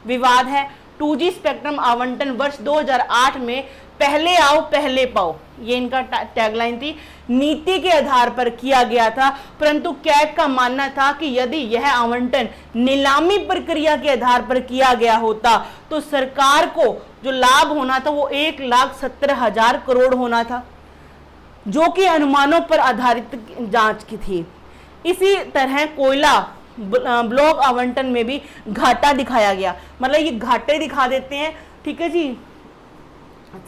विवाद है। 2G स्पेक्ट्रम आवंटन वर्ष 2008 में पहले आओ पहले पाओ, ये इनका टैगलाइन थी, नीति के आधार पर किया गया था। परंतु कैग का मानना था कि यदि यह आवंटन नीलामी प्रक्रिया के आधार पर किया गया होता तो सरकार को जो लाभ होना था वो 1,17,000 करोड़ होना था, जो कि अनुमानों पर आधारित जांच की थी। इसी तरह कोयला ब्लॉक आवंटन में भी घाटा दिखाया गया। मतलब ये घाटे दिखा देते हैं, ठीक है जी,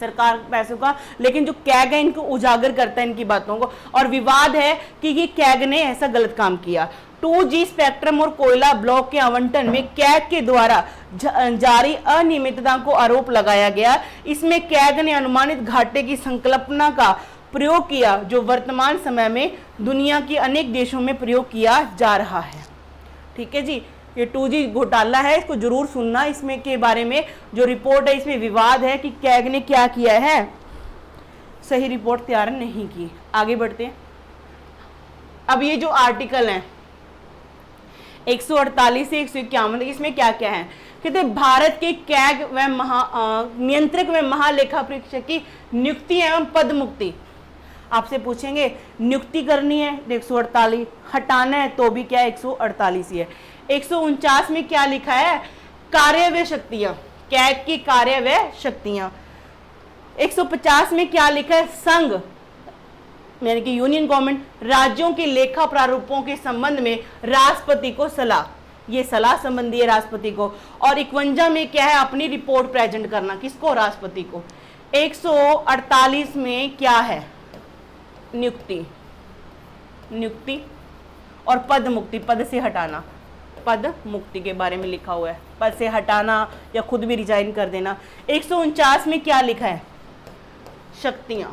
सरकार पैसों का, लेकिन जो कैग है इनको उजागर करता है इनकी बातों को। और विवाद है कि ये कैग ने ऐसा गलत काम किया। 2G स्पेक्ट्रम और कोयला ब्लॉक के आवंटन में कैग के द्वारा जारी अनियमितता को आरोप लगाया गया। इसमें कैग ने अनुमानित घाटे की संकल्पना का प्रयोग किया जो वर्तमान समय में दुनिया के अनेक देशों में प्रयोग किया जा रहा है। ठीक है जी, ये 2G घोटाला है, इसको जरूर सुनना। इसमें के बारे में जो रिपोर्ट है इसमें विवाद है कि कैग ने क्या किया है, सही रिपोर्ट तैयार नहीं की। आगे बढ़ते हैं। अब ये जो आर्टिकल है 148 से 151, इसमें क्या क्या है, कहते भारत के कैग व नियंत्रक व महालेखा परीक्षक की नियुक्ति एवं पद मुक्ति। आपसे पूछेंगे नियुक्ति करनी है 148, हटाना है तो भी क्या 148 ही है। 149 में क्या लिखा है, कार्य व शक्तियां, कैग की कार्य व शक्तियां। 150 में क्या लिखा है, संघ यानी कि यूनियन गवर्नमेंट राज्यों के लेखा प्रारूपों के संबंध में राष्ट्रपति को सलाह, ये सलाह संबंधी है राष्ट्रपति को। और 51 में क्या है, अपनी रिपोर्ट प्रेजेंट करना, किसको, राष्ट्रपति को। 148 में क्या है, नियुक्ति और पद मुक्ति, पद से हटाना, पद मुक्ति के बारे में लिखा हुआ है, पद से हटाना या खुद भी रिजाइन कर देना। 149 में क्या लिखा है, शक्तियां,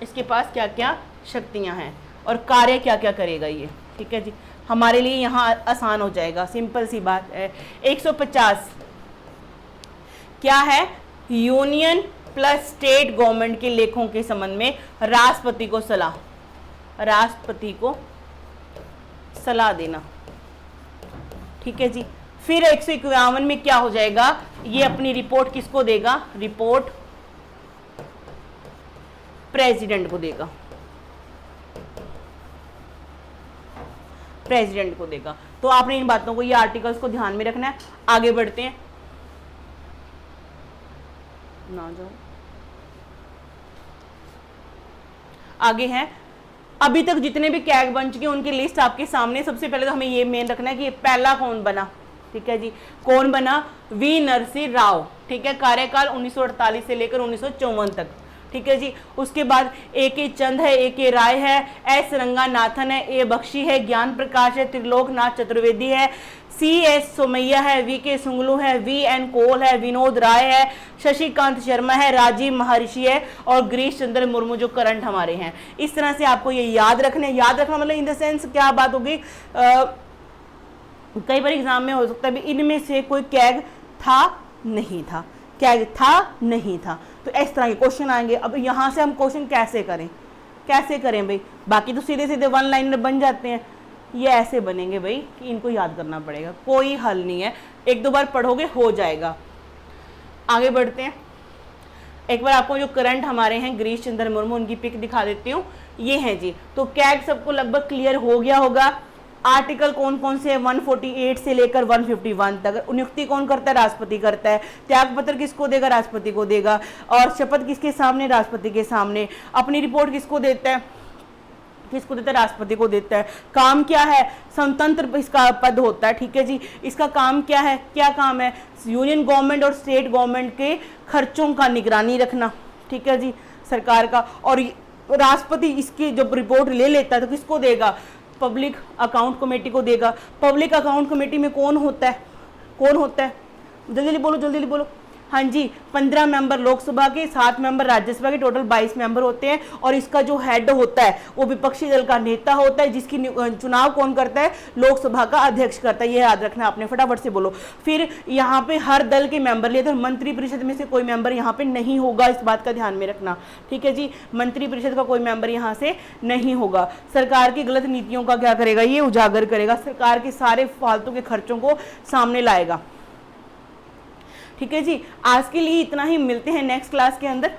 इसके पास क्या क्या शक्तियां हैं और कार्य क्या क्या करेगा ये। ठीक है जी, हमारे लिए यहाँ आसान हो जाएगा, सिंपल सी बात है। 150 क्या है, यूनियन प्लस स्टेट गवर्नमेंट के लेखों के संबंध में राष्ट्रपति को सलाह, राष्ट्रपति को सलाह देना। ठीक है जी, फिर 151 में क्या हो जाएगा, ये अपनी रिपोर्ट किसको देगा, रिपोर्ट प्रेसिडेंट को देगा, प्रेसिडेंट को देगा। तो आपने इन बातों को, ये आर्टिकल्स को ध्यान में रखना है। आगे बढ़ते हैं, ना जाओ। आगे हैं, अभी तक जितने भी कैग बन चुके हैं उनकी लिस्ट आपके सामने। सबसे पहले तो हमें ये मेन रखना है कि ये पहला कौन बना, ठीक है जी, कौन बना, वी नरसिंह राव, ठीक है, कार्यकाल 1948 से लेकर 1954 तक, ठीक है जी। उसके बाद ए के चंद है, ए के राय है, एस रंगानाथन है, ए बख्शी है, ज्ञान प्रकाश है, त्रिलोकनाथ चतुर्वेदी है, सी एस सोमैया है, वी के सुंगलू है, वी एन कोल है, विनोद राय है, शशिकांत शर्मा है, राजीव महर्षि है और गिरीश चंद्र मुर्मू जो करंट हमारे हैं। इस तरह से आपको ये याद रखना मतलब इन द सेंस क्या बात होगी, कई बार एग्जाम में हो सकता है इनमें से कोई कैग था नहीं था, कैग था नहीं था, तो इस तरह के क्वेश्चन आएंगे। अब यहाँ से हम क्वेश्चन कैसे करें भाई, बाकी तो सीधे सीधे वन लाइनर बन जाते हैं, ये ऐसे बनेंगे भाई कि इनको याद करना पड़ेगा, कोई हल नहीं है, एक दो बार पढ़ोगे हो जाएगा। आगे बढ़ते हैं, एक बार आपको जो करंट हमारे हैं गिरीश चंद्र मुर्मू उनकी पिक दिखा देती हूँ, ये हैं जी। तो कैग सबको लगभग क्लियर हो गया होगा। आर्टिकल कौन कौन से 148 से लेकर 151 तक, नियुक्ति कौन करता है, राष्ट्रपति करता है, त्यागपत्र किसको देगा, राष्ट्रपति को देगा, और शपथ किसके सामने, राष्ट्रपति के सामने, अपनी रिपोर्ट किसको देता है, राष्ट्रपति को देता है। काम क्या है, स्वतंत्र इसका पद होता है, ठीक है जी। इसका काम क्या है, क्या काम है, यूनियन गवर्नमेंट और स्टेट गवर्नमेंट के खर्चों का निगरानी रखना, ठीक है जी, सरकार का। और राष्ट्रपति इसकी जब रिपोर्ट ले लेता है तो किसको देगा, पब्लिक अकाउंट कमेटी को देगा। पब्लिक अकाउंट कमेटी में कौन होता है, जल्दी बोलो, हाँ जी, 15 मेंबर लोकसभा के, 7 मेंबर राज्यसभा के, टोटल 22 मेंबर होते हैं। और इसका जो हेड होता है वो विपक्षी दल का नेता होता है, जिसकी चुनाव कौन करता है, लोकसभा का अध्यक्ष करता है, ये याद रखना आपने, फटाफट से बोलो। फिर यहाँ पे हर दल के मेंबर लिए, तो मंत्रिपरिषद में से कोई मेंबर यहाँ पे नहीं होगा, इस बात का ध्यान में रखना, ठीक है जी, मंत्रिपरिषद का कोई मेंबर यहाँ से नहीं होगा। सरकार की गलत नीतियों का क्या करेगा, ये उजागर करेगा, सरकार के सारे फालतू के खर्चों को सामने लाएगा, ठीक है जी। आज के लिए इतना ही, मिलते हैं नेक्स्ट क्लास के अंदर।